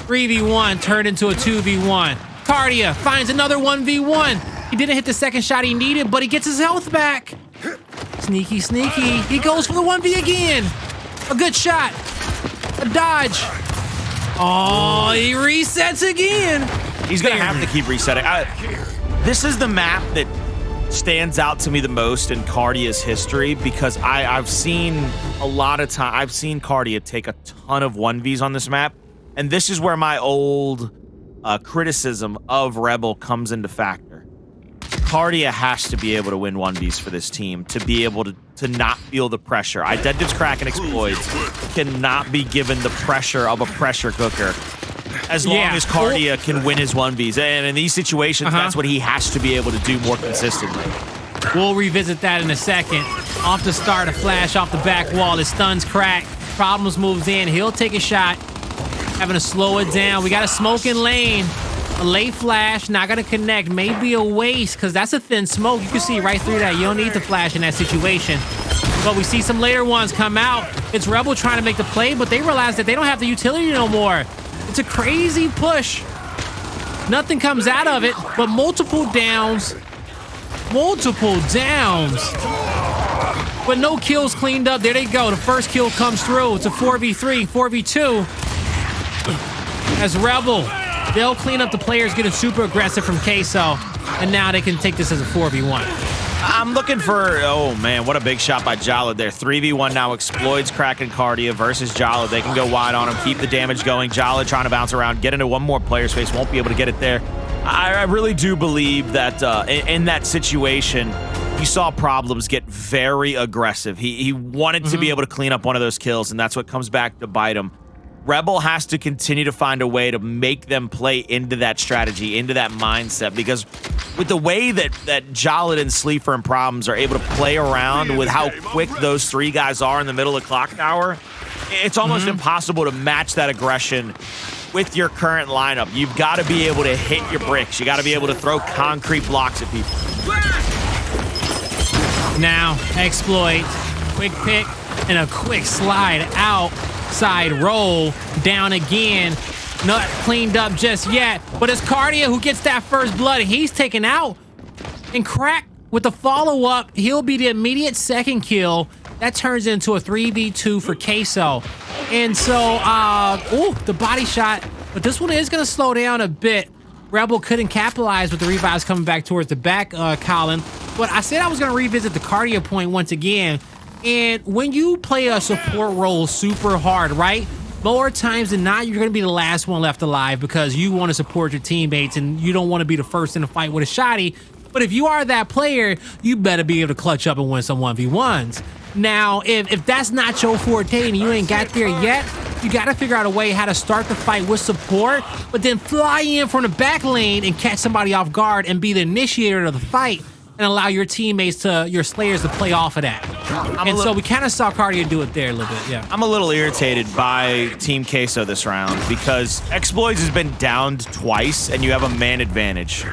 3v1 turned into a 2v1. Kardia finds another 1v1. He didn't hit the second shot he needed, but he gets his health back. Sneaky, sneaky. He goes for the 1v again. A good shot. A dodge. Oh, he resets again. He's going to have to keep resetting. This is the map that stands out to me the most in Kardia's history because I've seen a lot of time. I've seen Kardia take a ton of 1Vs on this map, and this is where my old criticism of Rebel comes into factor. Kardia has to be able to win 1Vs for this team to be able to not feel the pressure. Identivez, Crack, and Xploidz cannot be given the pressure of a pressure cooker as long as Kardia can win his 1Vs. And in these situations, that's what he has to be able to do more consistently. We'll revisit that in a second. Off the start, a flash off the back wall. It stuns Crack. Problems moves in. He'll take a shot. Having to slow it down. We got a smoking lane. A late flash. Not going to connect. Maybe a waste because that's a thin smoke. You can see right through that. You don't need the flash in that situation. But we see some later ones come out. It's Rebel trying to make the play, but they realize that they don't have the utility no more. It's a crazy push. Nothing comes out of it, but multiple downs. Multiple downs. But no kills cleaned up. There they go. The first kill comes through. It's a 4v3, 4v2. As Rebel, they'll clean up the players getting super aggressive from Queso, and now they can take this as a 4v1. I'm looking for, oh man, what a big shot by Jaled there. 3v1 now, Xploidz, Crack, and Kardia versus Jaled. They can go wide on him, keep the damage going. Jaled trying to bounce around, get into one more player space, won't be able to get it there. I really do believe that in that situation, you saw Problems get very aggressive. He wanted to be able to clean up one of those kills, and that's what comes back to bite him. Rebel has to continue to find a way to make them play into that strategy, into that mindset, because with the way that Jaled and Sleeafer and Problems are able to play around with how quick those three guys are in the middle of Clocktower, it's almost impossible to match that aggression with your current lineup. You've got to be able to hit your bricks. You got to be able to throw concrete blocks at people. Now, Xploidz, quick pick and a quick slide outside roll, down again. Not cleaned up just yet, but it's Kardia who gets that first blood. He's taken out, and Crack with the follow-up, he'll be the immediate second kill. That turns into a 3v2 for Queso. And so, the body shot, but this one is gonna slow down a bit. Rebel couldn't capitalize with the revives coming back towards the back, Colin. But I said I was gonna revisit the Kardia point once again. And when you play a support role super hard, right? More times than not, you're going to be the last one left alive because you want to support your teammates and you don't want to be the first in the fight with a shotty. But if you are that player, you better be able to clutch up and win some 1v1s. Now, if that's not your forte and you ain't got there yet, you got to figure out a way how to start the fight with support, but then fly in from the back lane and catch somebody off guard and be the initiator of the fight and allow your teammates your slayers to play off of that. So we kind of saw Kardia do it there a little bit, yeah. I'm a little irritated by Team Queso this round because Xploidz has been downed twice and you have a man advantage.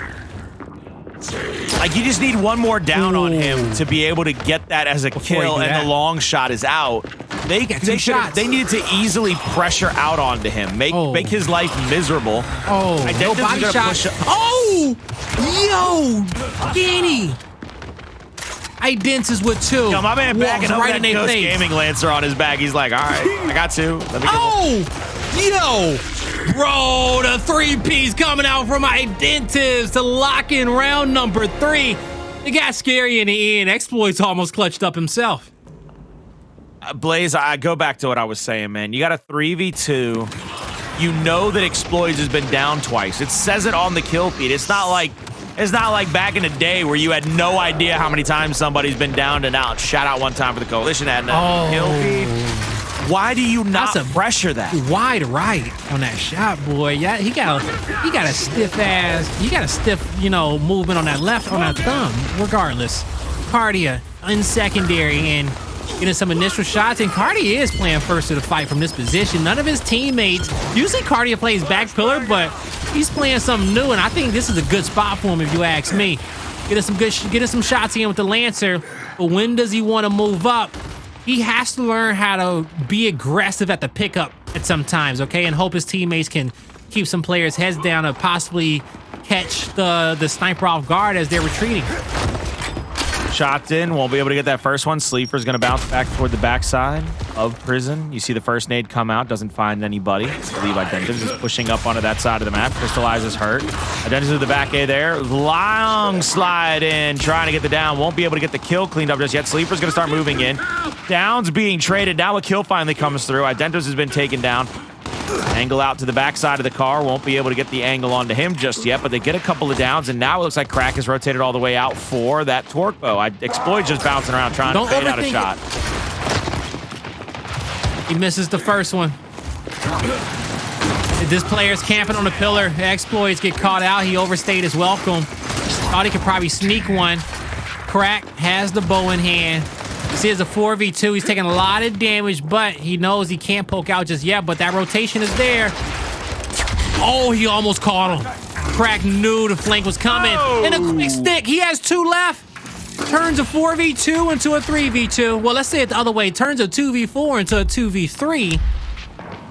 Like, you just need one more down on him to be able to get that as a kill, and the long shot is out. They needed to easily pressure out onto him, make his life miserable. No body shot. Yo, Danny. Identivez with two. Yo, my man backing up right that Ghost Gaming Lancer on his back. He's like, all right, I got two. Let me yo, bro, the 3-piece coming out from Identivez to lock in round number 3. It got scary in the end. Xploidz almost clutched up himself. Blaze, I go back to what I was saying, man. You got a 3v2. You know that Xploidz has been down twice. It says it on the kill feed. It's not like back in the day where you had no idea how many times somebody's been downed and out. Shout out one time for the Coalition at kill feed. Why do you not pressure that? Wide right on that shot, boy. Yeah, he got a stiff ass. He got a stiff, movement on that left, on that thumb. Regardless, Kardia in secondary and getting some initial shots, and Kardia is playing first to the fight from this position. None of his teammates, usually Kardia plays back pillar, but he's playing something new, and I think this is a good spot for him if you ask me. Getting some shots in with the Lancer, but when does he want to move up? He has to learn how to be aggressive at the pickup at some times, okay, and hope his teammates can keep some players' heads down and possibly catch the sniper off guard as they're retreating. Shots in, won't be able to get that first one. Sleeafer's gonna bounce back toward the backside. of prison. You see the first nade come out, doesn't find anybody. I believe Identivez is pushing up onto that side of the map. Cristalize is hurt. Identivez with the back A there. Long slide in, trying to get the down. Won't be able to get the kill cleaned up just yet. Sleeper's going to start moving in. Down's being traded. Now a kill finally comes through. Identivez has been taken down. Angle out to the backside of the car. Won't be able to get the angle onto him just yet, but they get a couple of downs, and now it looks like Crack is rotated all the way out for that torque bow. Xploidz just bouncing around trying to fade out a shot. He misses the first one. This player's camping on the pillar. Xploidz get caught out. He overstayed his welcome. Thought he could probably sneak one. Crack has the bow in hand. You see, it's a 4v2. He's taking a lot of damage, but he knows he can't poke out just yet, but that rotation is there. Oh, he almost caught him. Crack knew the flank was coming. And a quick stick. He has 2 left. Turns a 4v2 into a 3v2. Well, let's say it the other way. Turns a 2v4 into a 2v3.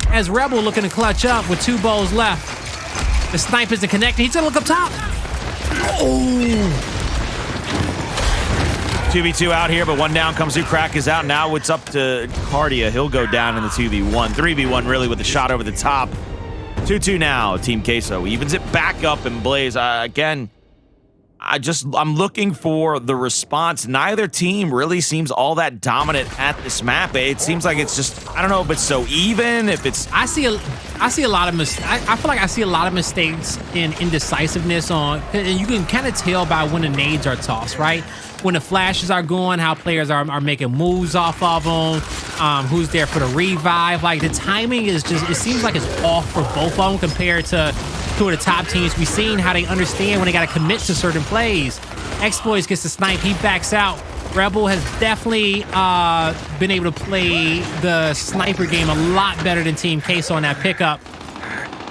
As Rebel looking to clutch up with 2 bows left. The snipe isn't connected. He's gonna look up top. Oh. 2v2 out here, but 1 down comes through. Crack is out. Now it's up to Kardia. He'll go down in the 2v1. 3v1 really with the shot over the top. 2-2 now. Team Queso evens it back up, and Blaze, again, I'm looking for the response. Neither team really seems all that dominant at this map. It seems like it's just, I don't know if it's so even, if it's... I see a lot of I feel like I see a lot of mistakes in indecisiveness on, and you can kind of tell by when the nades are tossed, right? When the flashes are going, how players are making moves off of them, who's there for the revive. Like, the timing is just, it seems like it's off for both of them compared to two of the top teams. We've seen how they understand when they got to commit to certain plays. Xploidz gets the snipe, he backs out. Rebel has definitely been able to play the sniper game a lot better than Team Queso on that pickup.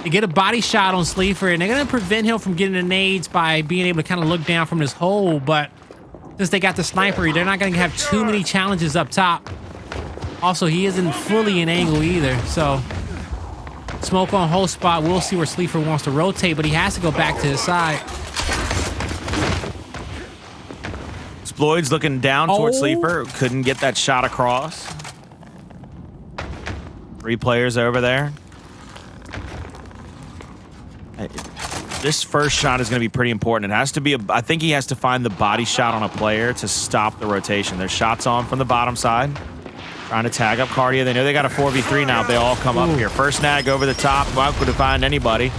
They get a body shot on Sleeafer, and they're going to prevent him from getting the nades by being able to kind of look down from this hole, but since they got the sniper, they're not going to have too many challenges up top. Also, he isn't fully in angle either, so smoke on hole spot. We'll see where Sleeafer wants to rotate, but he has to go back to his side. Xploidz looking down towards Sleeafer. Couldn't get that shot across. 3 players over there. This first shot is going to be pretty important. It has to be, I think he has to find the body shot on a player to stop the rotation. There's shots on from the bottom side. Trying to tag up Kardia. They know they got a 4v3 now if they all come up here. First nag over the top. Won't be able to find anybody.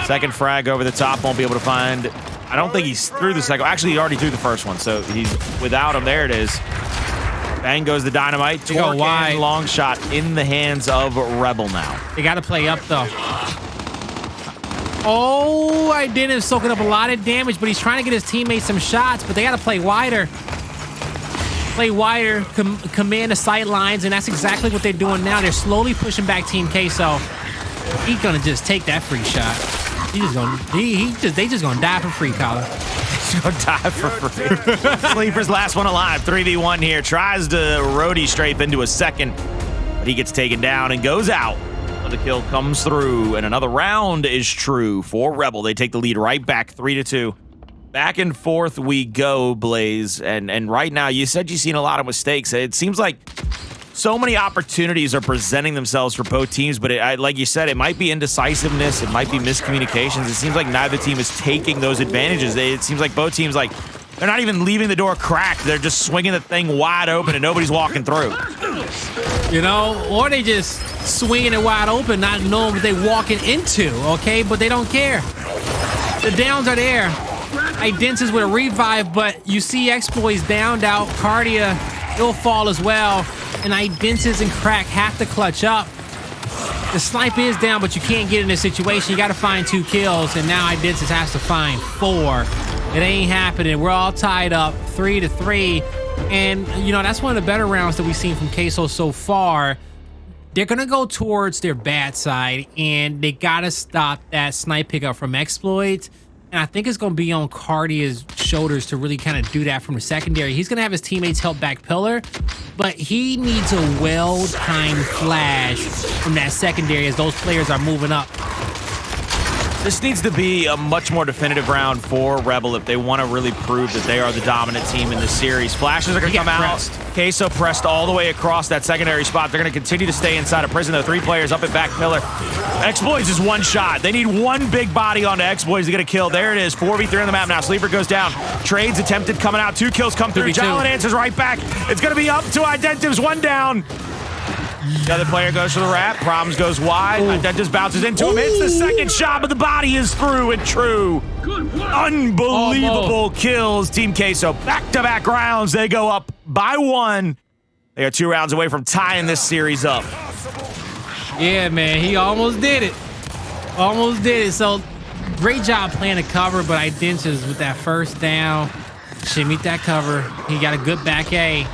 Second frag over the top. Won't be able to find... I don't think he's through the second. Actually, he already threw the first one, so he's without him. There it is. Bang goes the dynamite. Torque and long shot in the hands of Rebel now. They got to play up, though. Oh, Identivez soaking up a lot of damage, but he's trying to get his teammates some shots, but they got to play wider. Play wider, command the sight lines, and that's exactly what they're doing now. They're slowly pushing back Team Queso. He's going to just take that free shot. They just going to die for free, Colin. He's going to die for free. Sleeper's last one alive. 3v1 here. Tries to roadie strafe into a second, but he gets taken down and goes out. The kill comes through, and another round is true for Rebel. They take the lead right back, 3-2. Back and forth we go, Blaze. And right now, you said you've seen a lot of mistakes. It seems like so many opportunities are presenting themselves for both teams, but like you said, it might be indecisiveness, it might be miscommunications. It seems like neither team is taking those advantages. It seems like both teams, like, they're not even leaving the door cracked. They're just swinging the thing wide open and nobody's walking through. You know, or they just swinging it wide open, not knowing what they're walking into, okay? But they don't care. The downs are there. Identivez with a revive, but you see Xploidz downed out. Kardia, he'll fall as well. And Identivez and Crack have to clutch up. The snipe is down, but you can't get in this situation. You got to find 2 kills, and now Identivez has to find 4. It ain't happening. We're all tied up, 3-3. And, you know, that's one of the better rounds that we've seen from Queso so far. They're going to go towards their bad side, and they got to stop that snipe pickup from Xploidz. And I think it's going to be on Kardia's shoulders to really kind of do that from the secondary. He's going to have his teammates help back pillar, but he needs a well-timed flash from that secondary as those players are moving up. This needs to be a much more definitive round for Rebel if they want to really prove that they are the dominant team in this series. Flashes are going to come out. Queso pressed all the way across that secondary spot. They're going to continue to stay inside of prison, though. 3 players up at back pillar. Xploidz is 1 shot. They need 1 big body onto Xploidz to get a kill. There it is. 4v3 on the map now. Sleeper goes down. Trades attempted coming out. 2 kills come through. Jaled answers right back. It's going to be up to Identivez. 1 down. The other player goes for the wrap. Problems goes wide. Identivez bounces into him. Hits the second shot, but the body is through and true. Unbelievable kills. Team Queso. Back-to-back rounds. They go up by 1. They are 2 rounds away from tying this series up. Yeah, man. He almost did it. Almost did it. So, great job playing the cover, but Identivez with that first down. Shimmied that cover. He got a good back A.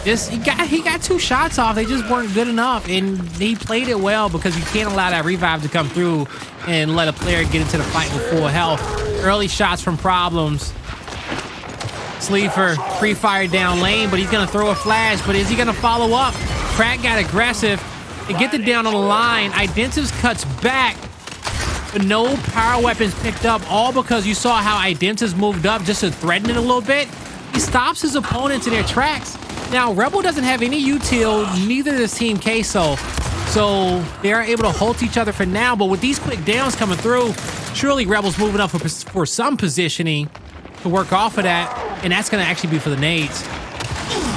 He got 2 shots off. They just weren't good enough, and he played it well because you can't allow that revive to come through and let a player get into the fight with full health. Early shots from Problems. Sleeafer pre-fired down lane, but he's gonna throw a flash. But is he gonna follow up? Crack got aggressive and get the down on the line. Identivez cuts back, but no power weapons picked up. All because you saw how Identivez moved up just to threaten it a little bit. He stops his opponents in their tracks. Now, Rebel doesn't have any util, neither does Team Queso. So they are able to halt each other for now, but with these quick downs coming through, surely Rebel's moving up for some positioning to work off of that, and that's going to actually be for the nades.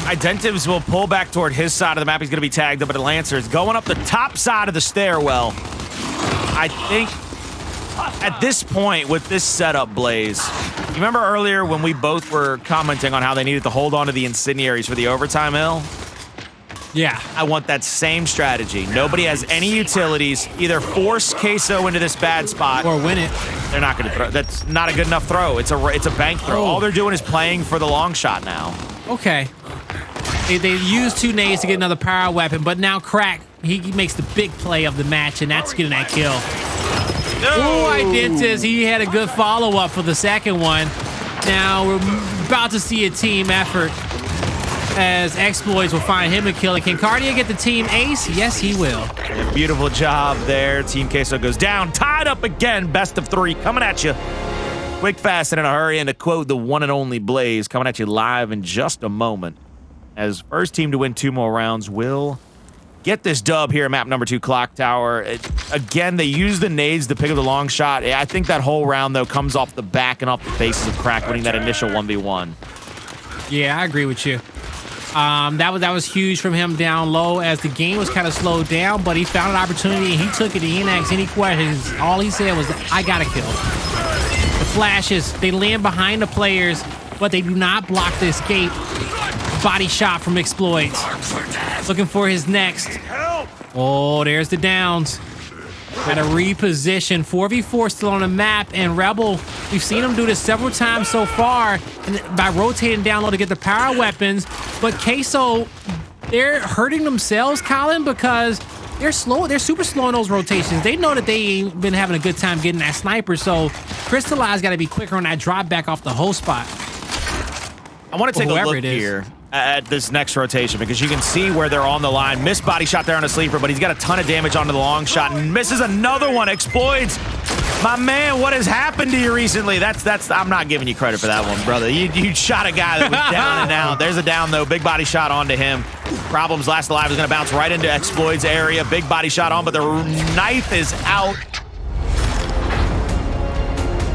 Identivez will pull back toward his side of the map. He's going to be tagged up at the Lancers. Going up the top side of the stairwell. I think at this point with this setup, Blaze, you remember earlier when we both were commenting on how they needed to hold on to the incendiaries for the overtime hill? Yeah. I want that same strategy. Nobody has any utilities. Either force Queso into this bad spot or win it. They're not going to throw. That's not a good enough throw. It's a bank throw. All they're doing is playing for the long shot now. Okay. They used 2 nades to get another power weapon, but now Crack, he makes the big play of the match, and that's getting that kill. Oh, Identivez, he had a good follow-up for the second one. Now we're about to see a team effort as Xploidz will find him a kill. And can Kardia get the team ace? Yes, he will. Beautiful job there. Team Queso goes down. Tied up again. Best of 3 coming at you. Quick, fast, and in a hurry. And to quote the one and only Blaze, coming at you live in just a moment. As first team to win 2 more rounds will get this dub here at map number 2, Clocktower. Again, they use the nades to pick up the long shot. I think that whole round, though, comes off the back and off the faces of Crack winning that initial 1v1. Yeah, I agree with you. That was huge from him down low as the game was kind of slowed down, but he found an opportunity and he took it. He didn't ask any questions. All he said was, I got to kill. The flashes, they land behind the players, but they do not block the escape. Body shot from Xploidz. Looking for his next. Oh, there's the downs. Got to reposition. 4v4 still on the map, and Rebel, we've seen him do this several times so far by rotating down low to get the power weapons. But Queso, they're hurting themselves, Colin, because they're slow. They're super slow in those rotations. They know that they ain't been having a good time getting that sniper, so Cristalize got to be quicker on that drop back off the whole spot. I want to take a look here at this next rotation because you can see where they're on the line. Missed body shot there on a Sleeper, but he's got a ton of damage onto the long shot and misses another one. Xploidz, my man, what has happened to you recently? That's I'm not giving you credit for that one, brother. You shot a guy that was down and out. There's a down, though. Big body shot onto him. Problems last alive is going to bounce right into Xploidz area. Big body shot on, but the knife is out.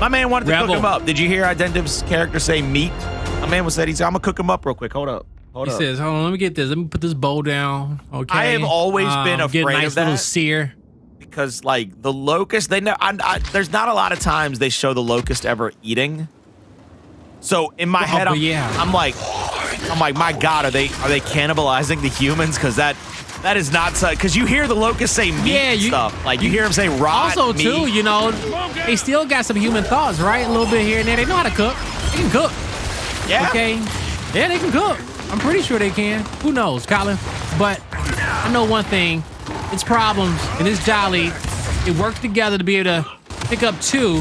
My man wanted to cook him up. Did you hear Identiv's character say meat? My man said, I'm going to cook him up real quick. Hold up. He says, hold on, let me get this. Let me put this bowl down. Okay. I have always been afraid get a nice of that. Little sear. Because, like, the locust, there's not a lot of times they show the locust ever eating. So, in my head, I'm like, my God, are they cannibalizing the humans? Because that is not, because you hear the locust say meat stuff. Like, you hear him say raw meat. Also, too, you know, they still got some human thoughts, right? A little bit here and there. They know how to cook. They can cook. Yeah. Okay. Yeah, they can cook. I'm pretty sure they can. Who knows, Colin? But I know one thing. It's Problems and it's Jaled. They work together to be able to pick up 2.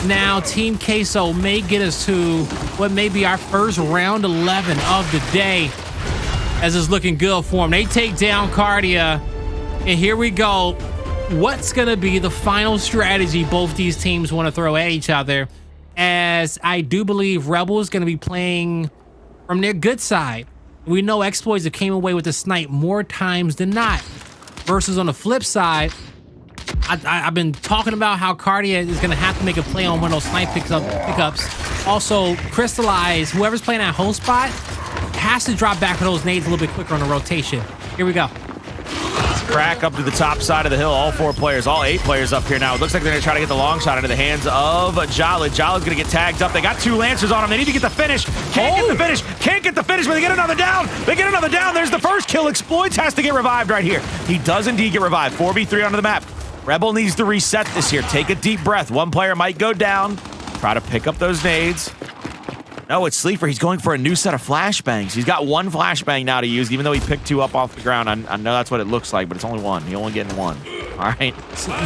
Now, Team Queso may get us to what may be our first round 11 of the day, as it's looking good for them. They take down Kardia, and here we go. what's going to be the final strategy both these teams want to throw at each other, as I do believe Rebel is going to be playing from their good side. We know Xploidz have came away with the snipe more times than not. Versus on the flip side, I've been talking about how Kardia is going to have to make a play on one of those snipe pickups. Also, Cristalize, whoever's playing that host spot, has to drop back for those nades a little bit quicker on the rotation. Here we go. Crack up to the top side of the hill. All 4 players, all 8 players up here now. It looks like they're going to try to get the long shot into the hands of Jaled. Jaled's going to get tagged up. They got 2 Lancers on him. They need to get the finish. Can't get the finish. Can't get the finish, but they get another down. They get another down. There's the first kill. Xploidz has to get revived right here. He does indeed get revived. 4v3 onto the map. Rebel needs to reset this here. Take a deep breath. One player might go down. Try to pick up those nades. No, it's Sleeafer. He's going for a new set of flashbangs. He's got 1 flashbang now to use, even though he picked 2 up off the ground. I know that's what it looks like, but it's only 1. He only getting 1. All right.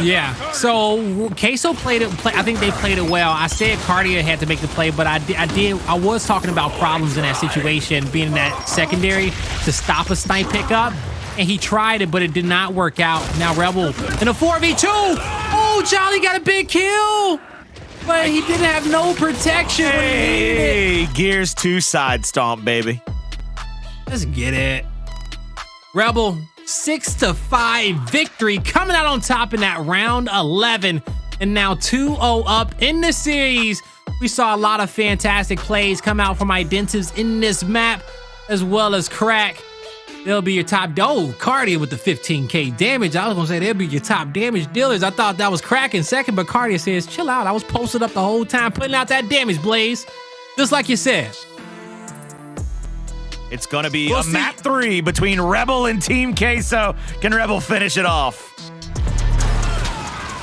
Yeah. So Queso played it. I think they played it well. I said Kardia had to make the play, but I was talking about problems in that situation, being in that secondary to stop a snipe pickup, and he tried it, but it did not work out. Now Rebel in a 4v2. Oh, Jolly got a big kill. But he didn't have no protection when he needed it. Gears 2 side stomp, baby. Let's get it. Rebel, 6-5 victory, coming out on top in that round 11. And now 2-0 up in the series. We saw a lot of fantastic plays come out from Identivez in this map, as well as Crack. They'll be your top. Oh, Kardia with the 15k damage. I was gonna say they'll be your top damage dealers. I thought that was Crack in second, but Kardia says, chill out. I was posted up the whole time, putting out that damage, Blaze. Just like you said. It's gonna be a map 3 between Rebel and Team Queso. Can Rebel finish it off?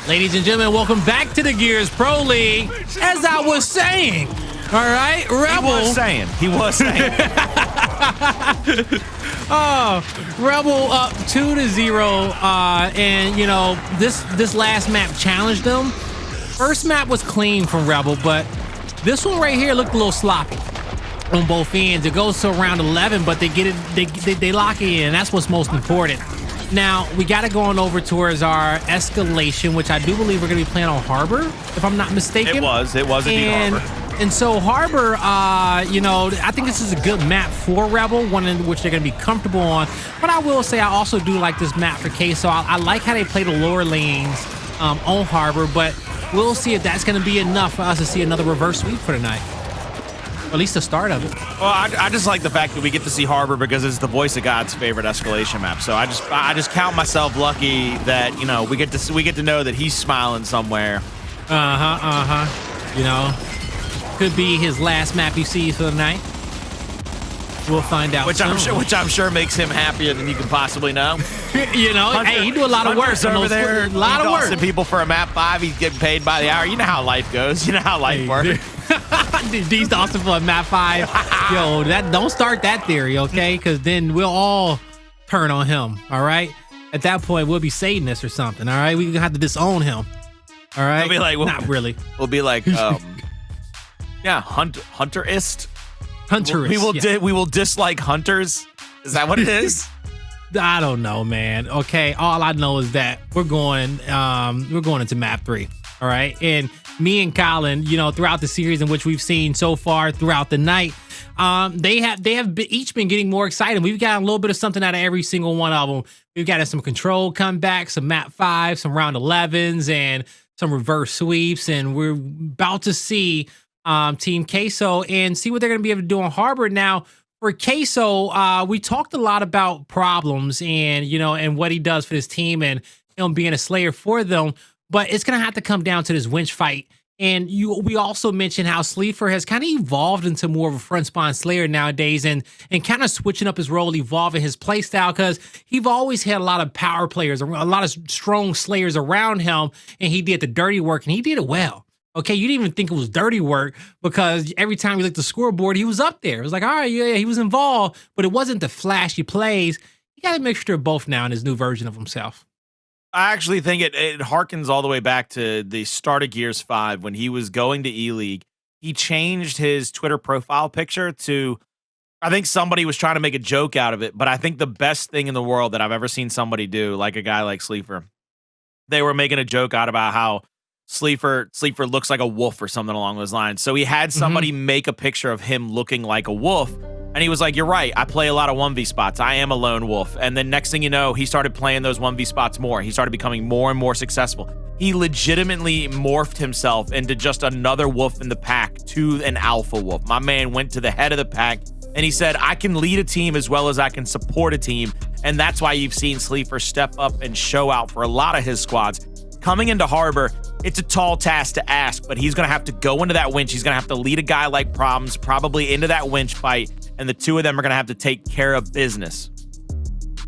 Ladies and gentlemen, welcome back to the Gears Pro League. As I was saying, all right, Rebel. He was saying. Rebel up 2-0, and you know this last map challenged them. First map was clean from Rebel, but this one right here looked a little sloppy on both ends. It goes to around 11, but they get it, they lock it in, and that's what's most important. Now we got to go on over towards our Escalation, which I do believe we're gonna be playing on Harbor, if I'm not mistaken. It was indeed Harbor. And so Harbor, you know, I think this is a good map for Rebel, one in which they're going to be comfortable on. But I will say I also do like this map for Queso. I like how they play the lower lanes on Harbor, but we'll see if that's going to be enough for us to see another reverse sweep for tonight. Or at least the start of it. Well, I just like the fact that we get to see Harbor because it's the voice of God's favorite escalation map. So I just count myself lucky that, you know, we get to know that he's smiling somewhere. You know. Could be his last map you see for the night. We'll find out. Which I'm sure makes him happier than you can possibly know. You know, Hunter, hey, he do a lot of work over there. A lot of work. People for a map 5, he's getting paid by the hour. You know how life goes. You know how life works. D's Dawson for a map 5. Yo, don't start that theory, okay? Because then we'll all turn on him. All right. At that point, we'll be Satanists or something. All right, we're gonna have to disown him. All right. We'll be like, not really. We'll be like, yeah, hunterist. Hunterist. We will dislike hunters. Is that what it is? I don't know, man. Okay, all I know is that we're going into map 3. All right, and me and Colin, you know, throughout the series in which we've seen so far throughout the night, they have each been getting more excited. We've got a little bit of something out of every single one of them. We've got some control comeback, some map 5, some round 11s, and some reverse sweeps, and we're about to see Team Queso and see what they're going to be able to do on Harbor. Now, for Queso, we talked a lot about problems and, you know, and what he does for this team and him being a slayer for them, but it's going to have to come down to this winch fight. And we also mentioned how Sleeafer has kind of evolved into more of a front spawn slayer nowadays and kind of switching up his role, evolving his play style, because he's always had a lot of power players, a lot of strong slayers around him, and he did the dirty work, and he did it well. Okay, you didn't even think it was dirty work because every time you looked at the scoreboard, he was up there. It was like, all right, yeah, he was involved, but it wasn't the flashy plays. He got a mixture of both now in his new version of himself. I actually think it harkens all the way back to the start of Gears 5 when he was going to E-League. He changed his Twitter profile picture to, I think somebody was trying to make a joke out of it, but I think the best thing in the world that I've ever seen somebody do, like a guy like Sleeafer, they were making a joke out about how Sleeafer looks like a wolf or something along those lines. So he had somebody make a picture of him looking like a wolf. And he was like, you're right. I play a lot of 1v spots. I am a lone wolf. And then next thing you know, he started playing those 1v spots more. He started becoming more and more successful. He legitimately morphed himself into just another wolf in the pack to an alpha wolf. My man went to the head of the pack and he said, I can lead a team as well as I can support a team. And that's why you've seen Sleeafer step up and show out for a lot of his squads. Coming into Harbor, it's a tall task to ask, but he's going to have to go into that winch. He's going to have to lead a guy like Problems probably into that winch fight, and the two of them are going to have to take care of business.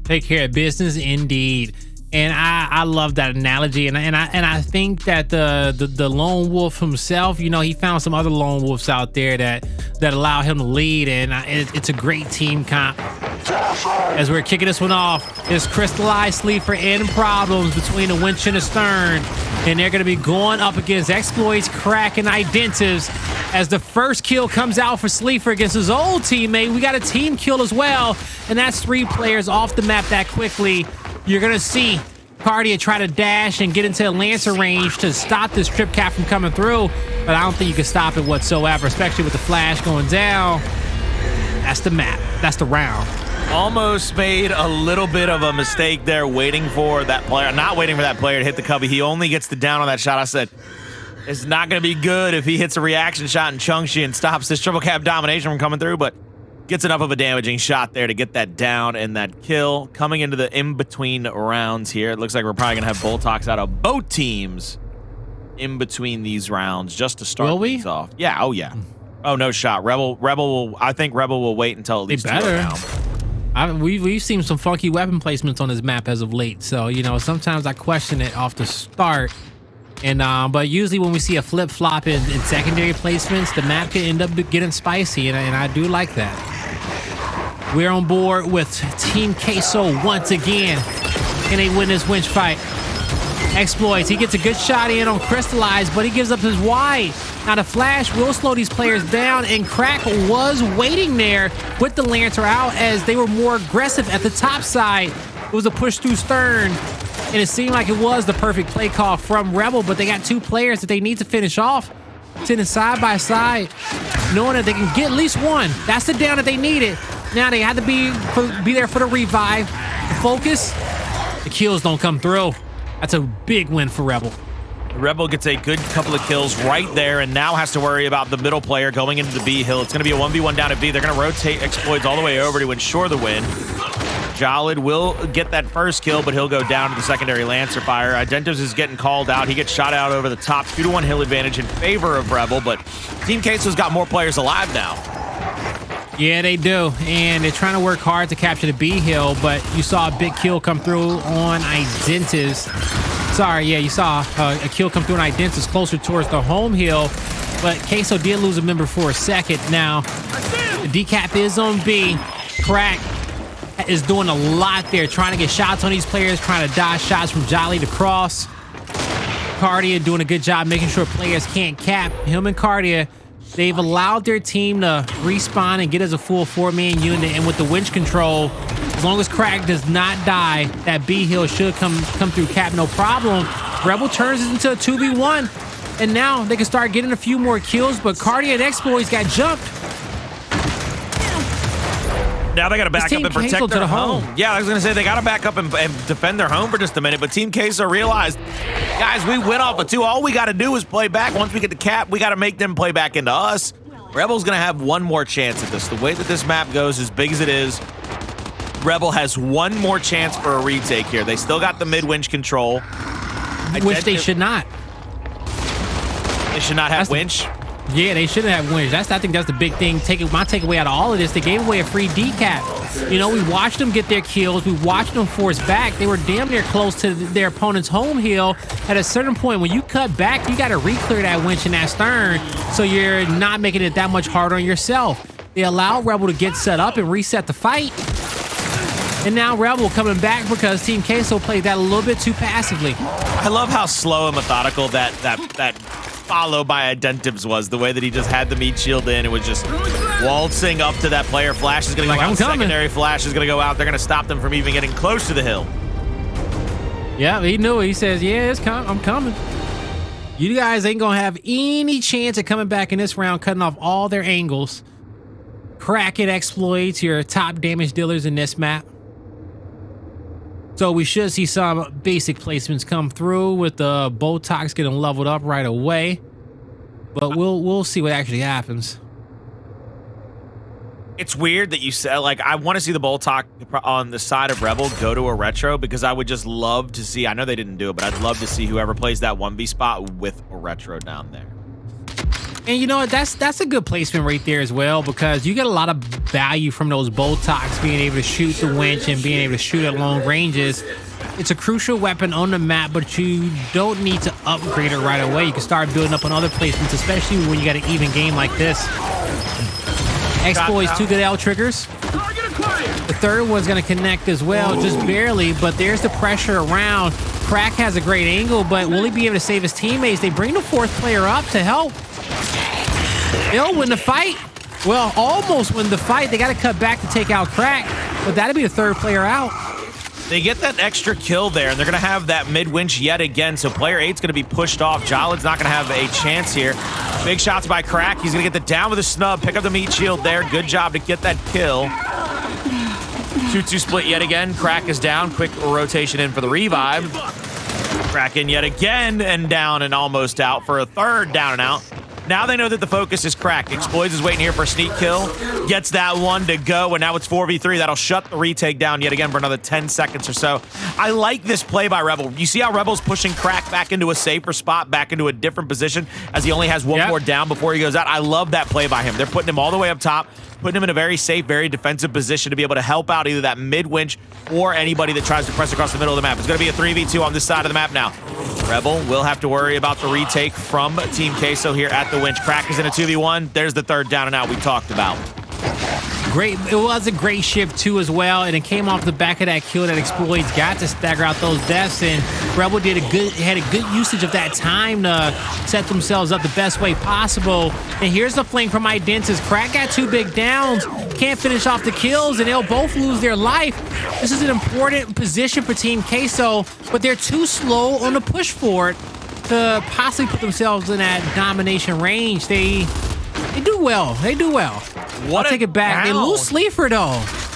Take care of business, indeed. And I love that analogy, and I think that the lone wolf himself, you know, he found some other lone wolves out there that allow him to lead, and it's a great team comp. As we're kicking this one off, it's Cristalize, Sleeafer, and Problems between the winch and the stern, and they're going to be going up against Xploidz, Crack, and Identivez. As the first kill comes out for Sleeafer against his old teammate, we got a team kill as well, and that's 3 players off the map that quickly. You're going to see Kardia try to dash and get into a Lancer range to stop this trip cap from coming through, but I don't think you can stop it whatsoever, especially with the flash going down. That's the map. That's the round. Almost made a little bit of a mistake there, waiting for that player, not waiting for that player to hit the cubby. He only gets the down on that shot. I said, it's not going to be good if he hits a reaction shot and chunks you and stops this triple cap domination from coming through, but gets enough of a damaging shot there to get that down and that kill. Coming into the in-between rounds here, it looks like we're probably going to have Boltox out of both teams in between these rounds just to start things off. Yeah, oh yeah. Oh, no shot. I think Rebel will wait until at least they better. We've seen some funky weapon placements on this map as of late, so you know sometimes I question it off the start, and but usually when we see a flip flop in secondary placements, the map can end up getting spicy, and I do like that. We're on board with Team Queso once again. Can they win this winch fight? Xploidz, he gets a good shot in on Cristalize, but he gives up his wide. Now the flash will slow these players down, and Crack was waiting there with the Lancer out as they were more aggressive at the top side. It was a push through stern, and it seemed like it was the perfect play call from Rebel, but they got 2 players that they need to finish off, sitting side by side, knowing that they can get at least one. That's the down that they needed. Now they had to be there for the revive, the focus. The kills don't come through. That's a big win for Rebel. Rebel gets a good couple of kills right there and now has to worry about the middle player going into the B hill. It's going to be a 1v1 down at B. They're going to rotate Xploidz all the way over to ensure the win. Jaled will get that first kill, but he'll go down to the secondary Lancer fire. Identivez is getting called out. He gets shot out over the top. 2-1 hill advantage in favor of Rebel, but Team Queso's got more players alive now. Yeah, they do, and they're trying to work hard to capture the B hill, but you saw a big kill come through on Identivez. Sorry, yeah, you saw a kill come through on Identivez closer towards the home hill, but Queso did lose a member for a second. Now, the decap is on B. Crack is doing a lot there, trying to get shots on these players, trying to dodge shots from Jaled across. Kardia doing a good job making sure players can't cap. Him and Kardia, they've allowed their team to respawn and get as a full 4-man unit, and with the winch control, as long as Crack does not die, that B hill should come through cap no problem. Rebel turns it into a 2v1, and now they can start getting a few more kills, but Kardia and Xploidz got jumped. Now they got to back up and protect their home. Yeah, I was going to say they got to back up and defend their home for just a minute, but Team Queso realized, guys, we went off of 2. All we got to do is play back. Once we get the cap, we got to make them play back into us. Rebel's going to have one more chance at this. The way that this map goes, as big as it is, Rebel has one more chance for a retake here. They still got the mid-winch control. Which they should not. They should not have winch? Yeah, they shouldn't have winch. I think that's the big thing. My takeaway out of all of this, they gave away a free decap. You know, we watched them get their kills. We watched them force back. They were damn near close to their opponent's home hill. At a certain point, when you cut back, you got to re-clear that winch and that stern, so you're not making it that much harder on yourself. They allowed Rebel to get set up and reset the fight. And now Rebel coming back because Team Queso played that a little bit too passively. I love how slow and methodical that follow by Identivez was. The way that he just had the meat shield in, it was just waltzing up to that player. Flash is going to go out. Secondary flash is going to go out. They're going to stop them from even getting close to the hill. Yeah, he knew it. He says, yeah, I'm coming. You guys ain't gonna have any chance of coming back in this round, cutting off all their angles. Kraken Xploidz, your top damage dealers in this map. So we should see some basic placements come through with the Botox getting leveled up right away. But we'll see what actually happens. It's weird that you said, like, I want to see the Boltok on the side of Rebel go to a retro because I would just love to see, I know they didn't do it, but I'd love to see whoever plays that 1v spot with a retro down there. And you know what, that's a good placement right there as well, because you get a lot of value from those Boltox being able to shoot the winch and being able to shoot at long ranges. It's a crucial weapon on the map, but you don't need to upgrade it right away. You can start building up on other placements, especially when you got an even game like this. Xploidz 2 good L triggers. The third one's gonna connect as well, just barely, but there's the pressure around. Crack has a great angle, but will he be able to save his teammates? They bring the fourth player up to help. They'll win the fight. Well, almost win the fight. They gotta cut back to take out Crack, but that'll be the third player out. They get that extra kill there, and they're going to have that mid-winch yet again, so player 8's going to be pushed off. Jaled's not going to have a chance here. Big shots by Crack. He's going to get the down with a snub, pick up the meat shield there. Good job to get that kill. 2-2 split yet again. Crack is down. Quick rotation in for the revive. Crack in yet again, and down and almost out for a third down and out. Now they know that the focus is Crack. Xploidz is waiting here for a sneak kill. Gets that one to go, and now it's 4v3. That'll shut the retake down yet again for another 10 seconds or so. I like this play by Rebel. You see how Rebel's pushing Crack back into a safer spot, back into a different position, as he only has one more down before he goes out. I love that play by him. They're putting him all the way up top, putting him in a very safe, very defensive position to be able to help out either that mid-winch or anybody that tries to press across the middle of the map. It's going to be a 3v2 on this side of the map now. Rebel will have to worry about the retake from Team Queso here at the winch. Crack is in a 2v1. There's the third down and out we talked about. Great. It was a great shift too as well, and it came off the back of that kill that Xploidz got to stagger out those deaths, and Rebel had a good usage of that time to set themselves up the best way possible. And here's the flank from Identivez. Crack got 2 big downs, can't finish off the kills, and they'll both lose their life. This is an important position for Team Queso, but they're too slow on the push forward to possibly put themselves in that domination range. They do well. They do well. I'll take it back. They lose Sleeafer though.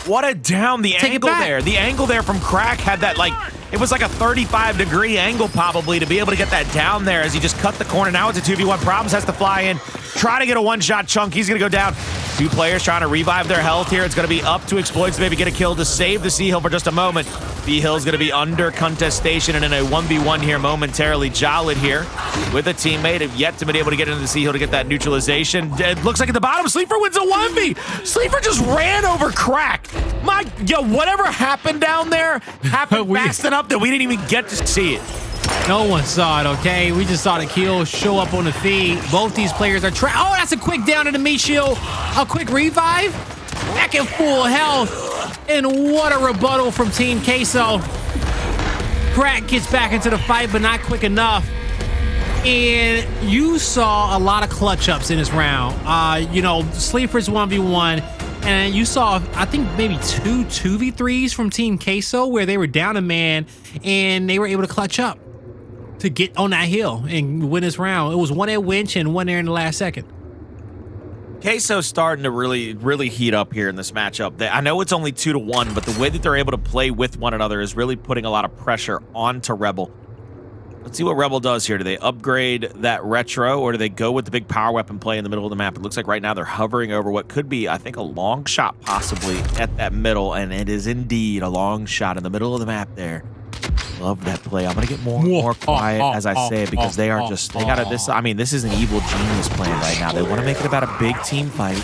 What a down. The angle there. The angle there from Crack had that, like, it was like a 35-degree angle probably to be able to get that down there as he just cut the corner. Now it's a 2v1. Problems has to fly in. Try to get a one-shot chunk. He's going to go down. 2 players trying to revive their health here. It's going to be up to Xploidz to maybe get a kill to save the C-Hill for just a moment. B-Hill's going to be under contestation and in a 1v1 here momentarily. Jaled here with a teammate have yet to be able to get into the C-Hill to get that neutralization. It looks like at the bottom, Sleeafer wins a 1v. Sleeafer just ran over Crack. Whatever happened down there happened fast enough that we didn't even get to see it. No one saw it, okay? We just saw the kill show up on the feed. Both these players are oh, that's a quick down to the meat shield. A quick revive. Back at full health. And what a rebuttal from Team Queso. Crack gets back into the fight, but not quick enough. And you saw a lot of clutch ups in this round. Sleeafer's 1v1. And you saw, I think, maybe 2 2v3s from Team Queso where they were down a man and they were able to clutch up to get on that hill and win this round. It was one at winch and one there in the last second. Queso's starting to really heat up here in this matchup. I know it's only 2-1, but the way that they're able to play with one another is really putting a lot of pressure onto Rebel. Let's see what Rebel does here. Do they upgrade that retro, or do they go with the big power weapon play in the middle of the map? It looks like right now they're hovering over what could be, I think, a long shot possibly at that middle, and it is indeed a long shot in the middle of the map there. Love that play. I'm gonna get more quiet as I say it, because they are just, they got this. I mean, this is an evil genius plan right now. They want to make it about a big team fight.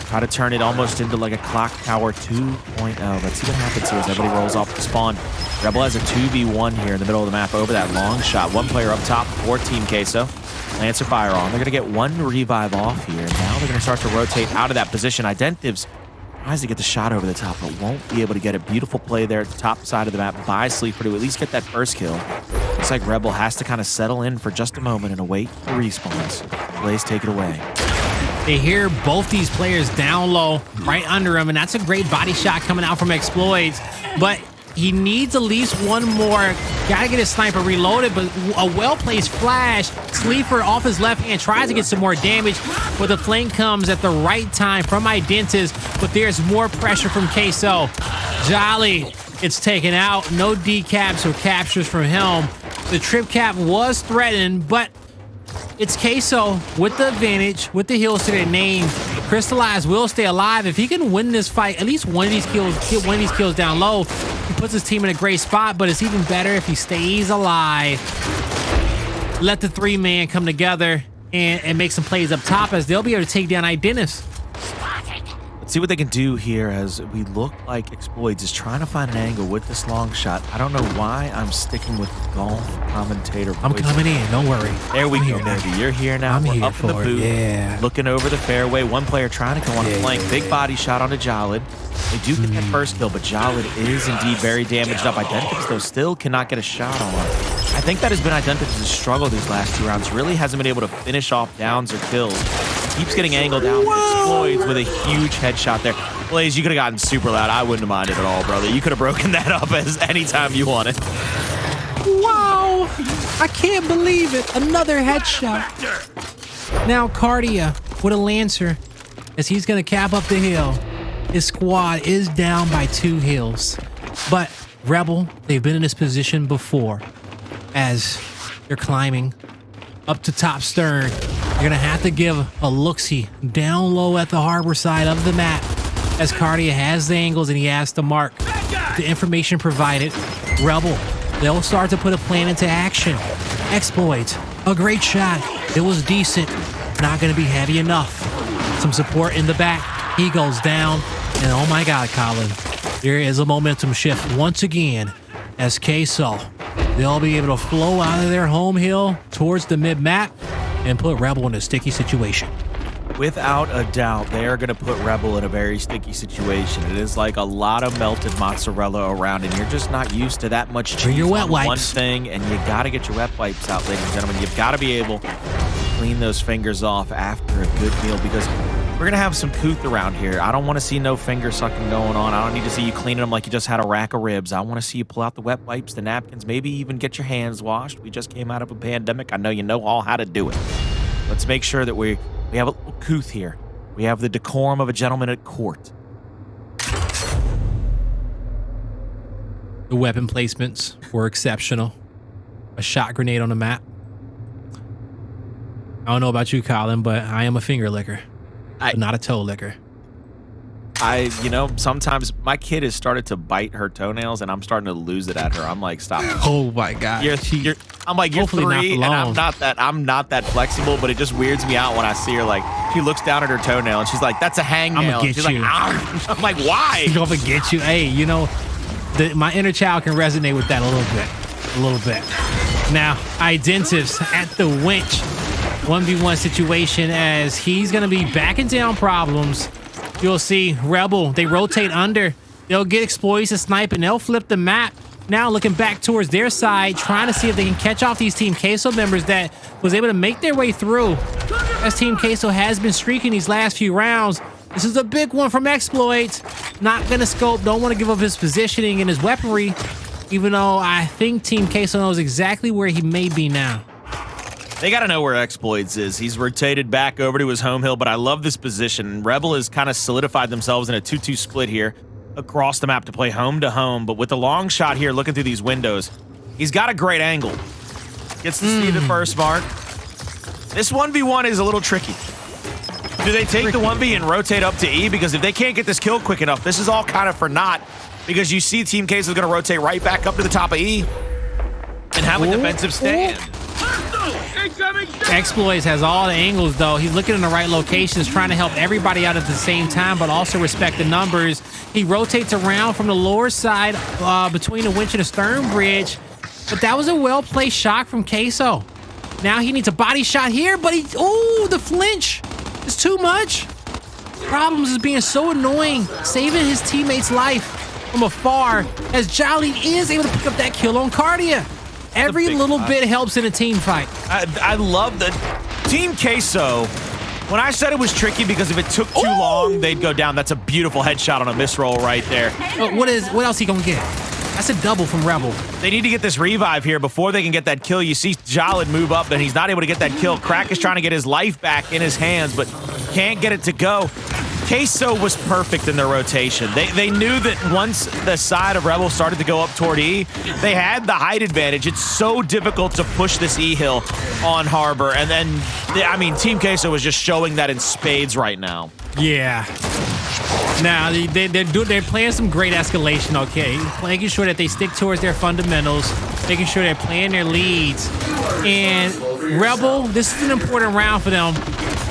Try to turn it almost into like a Clocktower 2.0. Let's see what happens here as everybody rolls off the spawn. Rebel has a 2v1 here in the middle of the map over that long shot. 1 player up top for Team Queso. Lancer fire on. They're going to get 1 revive off here. Now they're going to start to rotate out of that position. Identivez tries to get the shot over the top, but won't be able to get a beautiful play there at the top side of the map by Sleeafer to at least get that first kill. Looks like Rebel has to kind of settle in for just a moment and await the respawns. Blaze, take it away. They hear both these players down low, right under him, and that's a great body shot coming out from Xploidz. But He needs at least one more. Gotta get his sniper reloaded, but a well-placed flash. Sleeafer off his left hand tries to get some more damage, but the flank comes at the right time from Identivez, but there's more pressure from Queso. Jaled gets taken out. No decaps or captures from him. The trip cap was threatened, but it's Queso with the advantage, with the heals to their name. Cristalize will stay alive. If he can win this fight, at least one of these kills, get one of these kills down low, he puts his team in a great spot, but it's even better if he stays alive. Let the three-man come together and make some plays up top, as they'll be able to take down Identivez. Let's see what they can do here, as we look like Xploidz is trying to find an angle with this long shot. I don't know why I'm sticking with the golf commentator voice. I'm coming in, don't worry. There we go, baby. You're here now. I'm We're here up in the for it, booth, yeah. looking over the fairway. One player trying to go on a flank. Big body shot onto Jaled. They do get that first kill, but Jaled is indeed very damaged up. Identivez, though, still cannot get a shot on. I think that has been Identivez' struggle these last 2 rounds. Really hasn't been able to finish off downs or kills. Keeps getting angled out. Xploidz with a huge headshot there. Blaze, you could have gotten super loud. I wouldn't have minded at all, brother. You could have broken that up as anytime you wanted. Wow! I can't believe it. Another headshot. Now Kardia with a Lancer, as he's going to cap up the hill. His squad is down by 2 hills. But Rebel, they've been in this position before, as they're climbing up to top stern. You're going to have to give a look-see down low at the harbor side of the map, as Kardia has the angles and he has the mark. The information provided, Rebel, they'll start to put a plan into action. Xploidz, a great shot. It was decent. Not going to be heavy enough. Some support in the back. He goes down. And oh my God, Colin, there is a momentum shift once again, as Queso, they'll be able to flow out of their home hill towards the mid-map and put Rebel in a sticky situation. Without a doubt, they are going to put Rebel in a very sticky situation. It is like a lot of melted mozzarella around, and you're just not used to that much cheese. Bring your wet on wipes. one thing, and you got to get your wet wipes out, ladies and gentlemen. You've got to be able to clean those fingers off after a good meal, because we're going to have some couth around here. I don't want to see no finger sucking going on. I don't need to see you cleaning them like you just had a rack of ribs. I want to see you pull out the wet wipes, the napkins, maybe even get your hands washed. We just came out of a pandemic. I know you know all how to do it. Let's make sure that we have a little couth here. We have the decorum of a gentleman at court. The weapon placements were exceptional. A shot grenade on the map. I don't know about you, Colin, but I am a finger licker, but not a toe licker. Sometimes my kid has started to bite her toenails, and I'm starting to lose it at her. I'm like, stop. Oh my God. You're 3, and I'm not that flexible, but it just weirds me out when I see her. Like, she looks down at her toenail, and she's like, that's a hangnail. I'm gonna get she's you. Like, I'm like, why? I'm gonna get you. Hey, my inner child can resonate with that a little bit. Now, Identivez at the winch. 1v1 situation, as he's gonna be backing down problems. You'll see Rebel, they rotate under. They'll get Xploidz to snipe, and they'll flip the map. Now looking back towards their side, trying to see if they can catch off these Team Queso members that was able to make their way through. As Team Queso has been streaking these last few rounds. This is a big one from Xploidz. Not gonna scope, don't want to give up his positioning and his weaponry, even though I think Team Queso knows exactly where he may be now. They got to know where Xploidz is. He's rotated back over to his home hill, but I love this position. Rebel has kind of solidified themselves in a 2-2 split here across the map to play home to home, but with the long shot here looking through these windows, he's got a great angle. Gets to see the first mark. This 1v1 is a little tricky. Do they take the 1v and rotate up to E? Because if they can't get this kill quick enough, this is all kind of for naught, because you see Team Queso is going to rotate right back up to the top of E and have a defensive stand. Xploidz has all the angles, though. He's looking in the right locations, trying to help everybody out at the same time, but also respect the numbers. He rotates around from the lower side between the winch and the stern bridge, but that was a well-placed shot from Queso. Now he needs a body shot here, but the flinch is too much. Problems is being so annoying, saving his teammate's life from afar, as Jaled is able to pick up that kill on Kardia. Every little bit helps in a team fight. I love the Team Queso. When I said it was tricky because if it took too long, they'd go down. That's a beautiful headshot on a misroll right there. What else he gonna get? That's a double from Rebel. They need to get this revive here before they can get that kill. You see Jaled move up, and he's not able to get that kill. Crack is trying to get his life back in his hands, but can't get it to go. Queso was perfect in their rotation. They knew that once the side of Rebel started to go up toward E, they had the height advantage. It's so difficult to push this E hill on Harbor, and then, I mean, Team Queso was just showing that in spades right now. Yeah. Now, they're playing some great escalation, okay? Making sure that they stick towards their fundamentals, making sure they're playing their leads. And Rebel, this is an important round for them.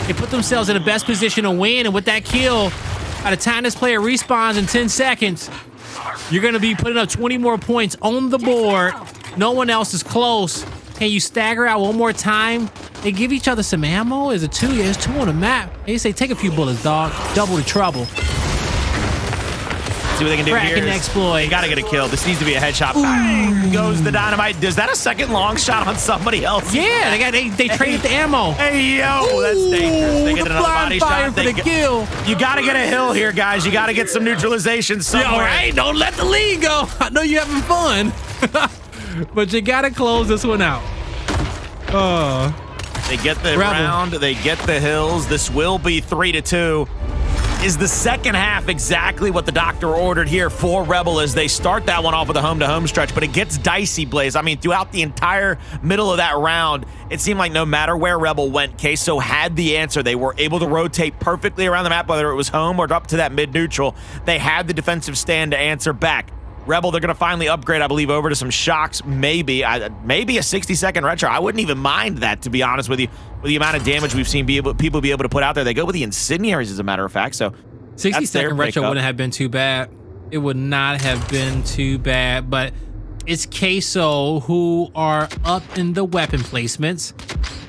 They put themselves in the best position to win, and with that kill, by the time this player respawns in 10 seconds, you're going to be putting up 20 more points on the board. No one else is close. Can you stagger out one more time? They give each other some ammo? Is it 2? Yeah, there's 2 on the map. They say, take a few bullets, dog. Double the trouble. See what they can do here. Xploidz. They gotta get a kill. This needs to be a headshot. Bang! Goes the dynamite. Is that a second long shot on somebody else? Yeah, they traded the ammo. Hey, yo, that's dangerous. They get another body shot. For the kill. You gotta get a hill here, guys. You gotta get some neutralization somewhere. All right, don't let the lead go. I know you're having fun. But you gotta close this one out. They get the round, they get the hills. This will be 3-2. Is the second half exactly what the doctor ordered here for Rebel as they start that one off with a home-to-home stretch, but it gets dicey, Blaze. I mean, throughout the entire middle of that round, it seemed like no matter where Rebel went, Queso had the answer. They were able to rotate perfectly around the map, whether it was home or up to that mid-neutral. They had the defensive stand to answer back. Rebel, they're going to finally upgrade, I believe, over to some shocks, maybe a 60-second retro. I wouldn't even mind that, to be honest with you, with the amount of damage we've seen people be able to put out there. They go with the incendiaries, as a matter of fact, so 60-second retro wouldn't have been too bad. It would not have been too bad, but it's Queso who are up in the weapon placements,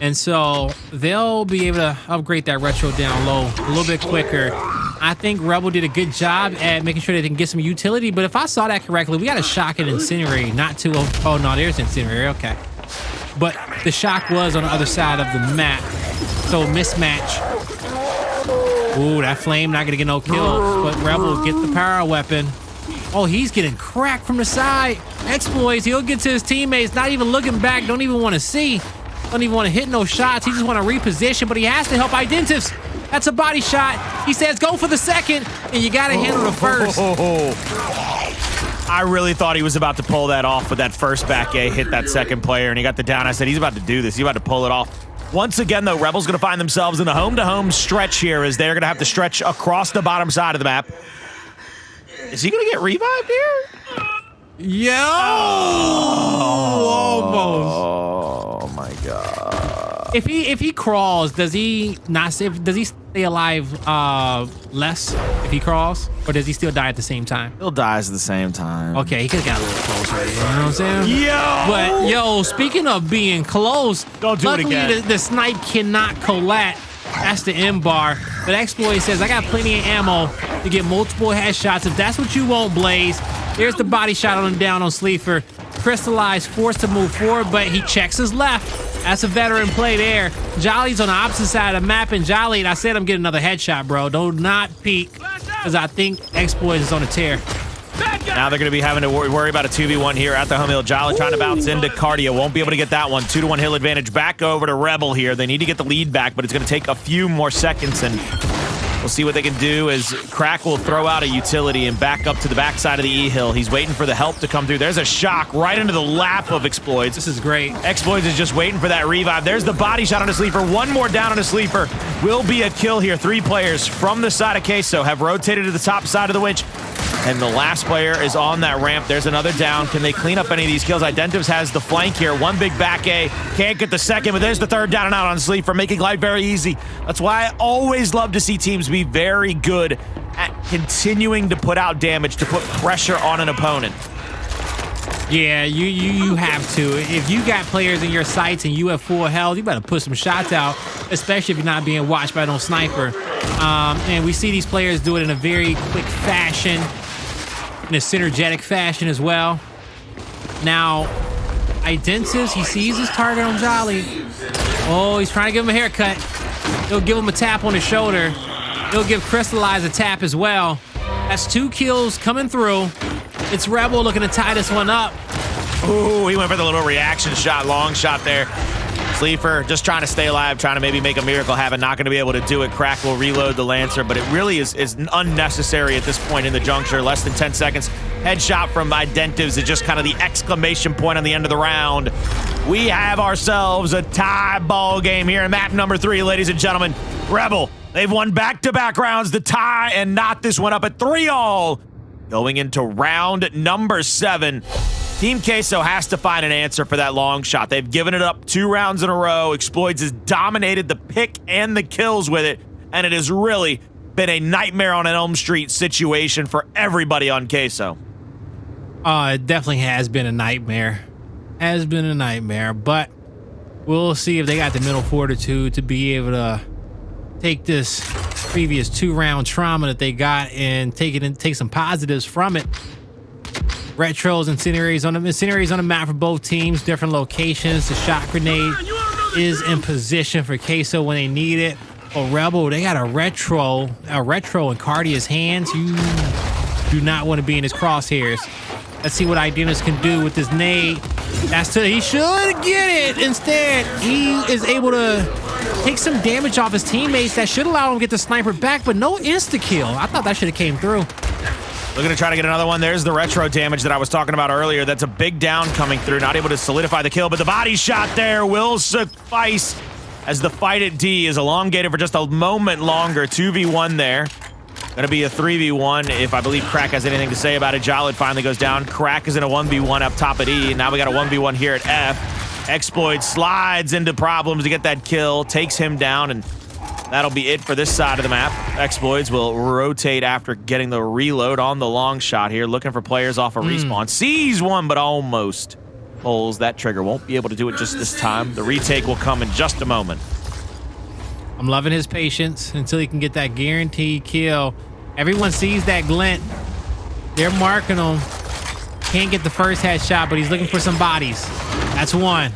and so they'll be able to upgrade that retro down low a little bit quicker. I think Rebel did a good job at making sure they can get some utility, but if I saw that correctly, we got a shock and incinerary, not to, oh no, there's incinerary, okay. But the shock was on the other side of the map, so mismatch. Ooh, that flame not gonna get no kills, but Rebel get the power weapon. Oh, he's getting cracked from the side. Xploidz, he'll get to his teammates, not even looking back, don't even want to see, don't even want to hit no shots, he just want to reposition, but he has to help Identivez. That's a body shot. He says, go for the second, and you got to handle the first. I really thought he was about to pull that off with that first back A, hit that second player, and he got the down. I said, he's about to do this. He's about to pull it off. Once again, though, Rebel's going to find themselves in a home-to-home stretch here as they're going to have to stretch across the bottom side of the map. Is he going to get revived here? Yo! Almost. Oh, my God. If he crawls, does he not save? Does he stay alive less if he crawls, or does he still die at the same time? He'll die at the same time. Okay, he could have got a little close right here. You know what I'm saying? Yo! But yo, speaking of being close, don't do luckily it again. The snipe cannot collat. That's the end bar. But Xploidz says, I got plenty of ammo to get multiple headshots. If that's what you want, Blaze, there's the body shot on him down on Sleeafer. Cristalize forced to move forward, but he checks his left. That's a veteran play there. Jaled's on the opposite side of the map, and Jaled, I said I'm getting another headshot, bro. Do not peek, because I think Xploidz is on a tear. Now they're going to be having to worry about a 2v1 here at the home hill. Jaled trying to bounce into Kardia. Won't be able to get that one. 2-1 hill advantage back over to Rebel here. They need to get the lead back, but it's going to take a few more seconds, and we'll see what they can do as Crack will throw out a utility and back up to the backside of the E-hill. He's waiting for the help to come through. There's a shock right into the lap of Xploidz. This is great. Xploidz is just waiting for that revive. There's the body shot on a Sleeafer. One more down on a Sleeafer. Will be a kill here. 3 players from the side of Queso have rotated to the top side of the winch. And the last player is on that ramp. There's another down. Can they clean up any of these kills? Identivez has the flank here. One big back A. Can't get the second, but there's the third down and out on Sleeafer, making life very easy. That's why I always love to see teams be very good at continuing to put out damage, to put pressure on an opponent. Yeah, you have to. If you got players in your sights and you have full health, you better put some shots out, especially if you're not being watched by no sniper. And we see these players do it in a very quick fashion, in a synergetic fashion as well. Now, Identivez, he sees his target on Jaled. Oh, he's trying to give him a haircut. He'll give him a tap on the shoulder. He'll give Cristalize a tap as well. That's 2 kills coming through. It's Rebel looking to tie this one up. Ooh, he went for the little reaction shot, long shot there. Sleeafer just trying to stay alive, trying to maybe make a miracle happen. Not going to be able to do it. Crack will reload the Lancer, but it really is unnecessary at this point in the juncture. Less than 10 seconds. Headshot from Identivez is just kind of the exclamation point on the end of the round. We have ourselves a tie ball game here in map number 3, ladies and gentlemen. Rebel, they've won back-to-back rounds, the tie, and knot this one up at 3-all. Going into round number 7. Team Queso has to find an answer for that long shot. They've given it up 2 rounds in a row. Xploidz has dominated the pick and the kills with it, and it has really been a nightmare on an Elm Street situation for everybody on Queso. It definitely has been a nightmare. Has been a nightmare, but we'll see if they got the mental fortitude to be able to take this previous 2-round trauma that they got and take some positives from it. Retros, incendiaries on the map for both teams, different locations. The shot grenade is in position for Queso when they need it. Oh, Rebel, they got a retro in Kardia's hands. You do not want to be in his crosshairs. Let's see what Identivez can do with this nade. He should get it. Instead, he is able to take some damage off his teammates that should allow him to get the sniper back, but no insta-kill. I thought that should have came through. Looking to try to get another one. There's the retro damage that I was talking about earlier. That's a big down coming through. Not able to solidify the kill, but the body shot there will suffice as the fight at D is elongated for just a moment longer. 2v1 there. Gonna be a 3v1 if I believe Crack has anything to say about it. Jaled finally goes down. Crack is in a 1v1 up top at E. Now we got a 1v1 here at F. Xploidz slides into problems to get that kill, takes him down, and that'll be it for this side of the map. Xploidz will rotate after getting the reload on the long shot here, looking for players off a respawn. Sees one, but almost pulls that trigger. Won't be able to do it just this time. The retake will come in just a moment. I'm loving his patience until he can get that guaranteed kill. Everyone sees that glint. They're marking him. Can't get the first headshot, but he's looking for some bodies. That's one.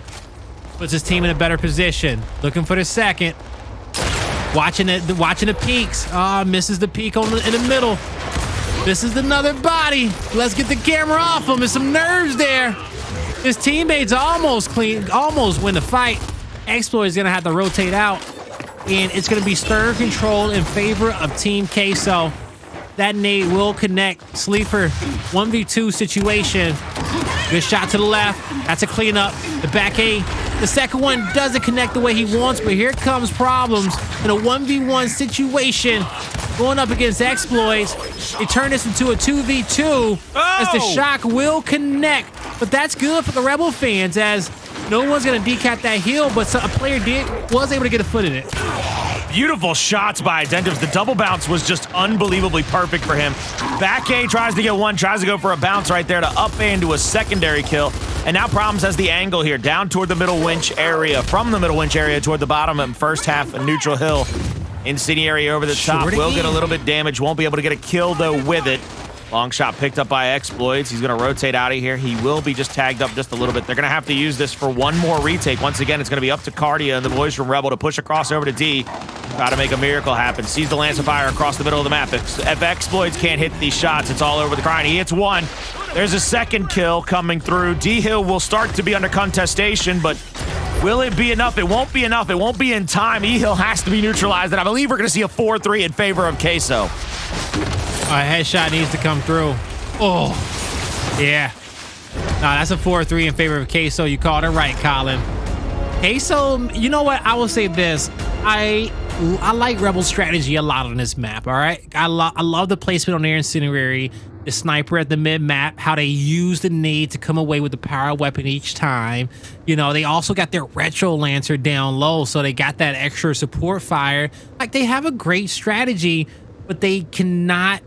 Puts his team in a better position. Looking for the second. Watching the peaks. Misses the peak in the middle. This is another body. Let's get the camera off him. There's some nerves there. His teammates almost win the fight. Xploidz is gonna have to rotate out, and it's gonna be stern control in favor of Team Queso. That nade will connect. Sleeafer 1v2 situation. Good shot to the left. That's a cleanup. The back A. The second one doesn't connect the way he wants, but here comes problems in a 1v1 situation. Going up against Xploidz. They turn this into a 2v2 as the shock will connect. But that's good for the Rebel fans as no one's going to decap that heal, but a player was able to get a foot in it. Beautiful shots by Identivez. The double bounce was just unbelievably perfect for him. Back A tries to get one, tries to go for a bounce right there to up A into a secondary kill. And now Problems has the angle here, down toward the middle winch area, from the middle winch area toward the bottom and first half of neutral hill. Incendiary over the top, will get a little bit damaged, won't be able to get a kill though with it. Long shot picked up by Xploidz. He's going to rotate out of here. He will be just tagged up just a little bit. They're going to have to use this for one more retake. Once again, it's going to be up to Kardia and the boys from Rebel to push across over to D. Try to make a miracle happen. Sees the Lance of Fire across the middle of the map. If Xploidz can't hit these shots, it's all over the grind. He hits one. There's a second kill coming through. D-Hill will start to be under contestation, but will it be enough? It won't be enough. It won't be in time. E-Hill has to be neutralized, and I believe we're going to see a 4-3 in favor of Queso. A headshot needs to come through. Oh, yeah. Nah, that's a 4-3 in favor of Queso. You called it right, Colin. Queso, you know what? I will say this. I like Rebel strategy a lot on this map, all right? I love the placement on their incendiary, the sniper at the mid-map, how they use the nade to come away with the power weapon each time. You know, they also got their retro lancer down low, so they got that extra support fire. Like, they have a great strategy, but they cannot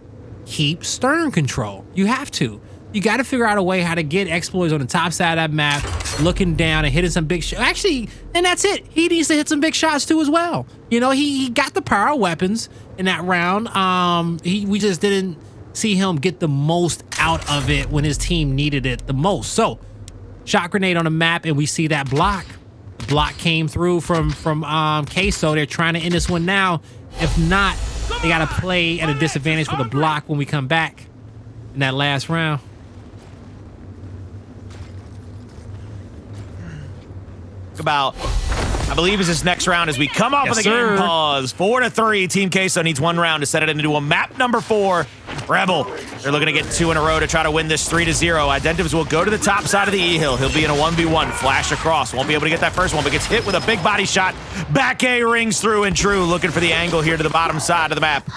keep stern control. You have to. You got to figure out a way how to get Xploidz on the top side of that map, looking down and hitting some big shots. Actually, and that's it. He needs to hit some big shots too as well. You know, he got the power weapons in that round. We just didn't see him get the most out of it when his team needed it the most. So, shot grenade on the map, and we see that block. The block came through from Queso. They're trying to end this one now. If not, they got to play at a disadvantage with a block when we come back in that last round. talk about, I believe, is this next round as we come off of the game pause. 4-3. Team Queso needs one round to set it into a map number 4. Rebel. They're looking to get 2 in a row to try to win this 3-0. Identivez will go to the top side of the E-hill. He'll be in a 1v1. Flash across. Won't be able to get that first one, but gets hit with a big body shot. Back A rings through and true. Looking for the angle here to the bottom side of the map.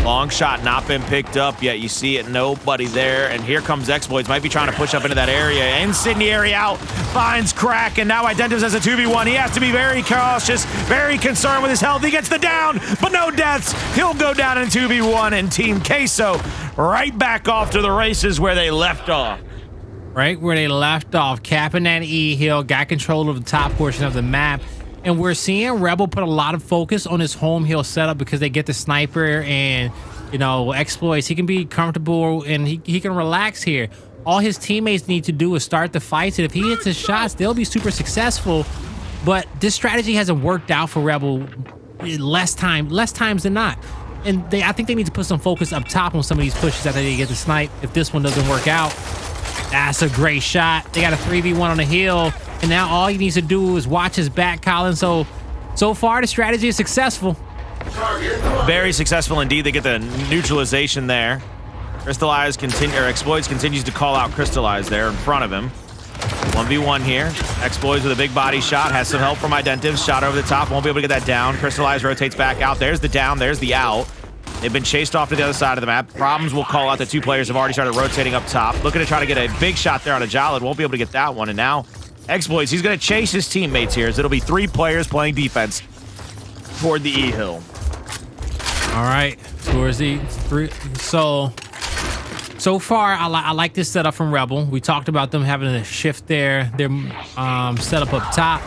Long shot not been picked up yet. You see it. Nobody there. And here comes Xploidz. Might be trying to push up into that area. Incendiary out. Finds Crack. And now Identivez has a 2v1. He has to be very cautious. Very concerned with his health. He gets the down, but no deaths. He'll go down in 2v1. And Team Queso right back off to the races where they left off. Right where they left off. Capping that E-hill. Got control of the top portion of the map. And we're seeing Rebel put a lot of focus on his home hill setup because they get the sniper and, you know, Xploidz. He can be comfortable and he can relax here. All his teammates need to do is start the fights, and if he hits his shots, they'll be super successful. But this strategy hasn't worked out for Rebel less times than not. And I think they need to put some focus up top on some of these pushes after they get the snipe. If this one doesn't work out, that's a great shot. They got a 3v1 on the hill. And now all he needs to do is watch his back, Colin. So far, the strategy is successful. Very successful indeed. They get the neutralization there. Cristalize Xploidz continues to call out Cristalize there in front of him. 1v1 here. Xploidz with a big body shot. Has some help from Identivez. Shot over the top. Won't be able to get that down. Cristalize rotates back out. There's the down. There's the out. They've been chased off to the other side of the map. Problems will call out the 2 players have already started rotating up top. Looking to try to get a big shot there on a Jaled. Won't be able to get that one. And now Xploidz, he's going to chase his teammates here as it'll be 3 players playing defense toward the E-hill. All right, towards the 3. So far, I like this setup from Rebel. We talked about them having a shift there. Their setup up top.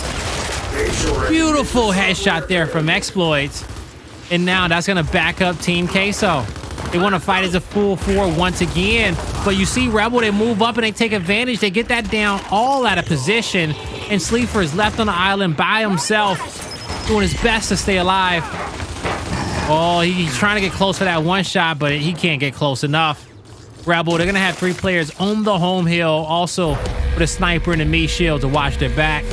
Beautiful headshot there from Xploidz. And now that's going to back up Team Queso. They want to fight as a full 4 once again. But you see Rebel, they move up and they take advantage. They get that down all out of position. And Sleeafer is left on the island by himself, doing his best to stay alive. Oh, he's trying to get close for that one shot, but he can't get close enough. Rebel, they're going to have 3 players on the home hill, also with a sniper and a me shield to watch their back.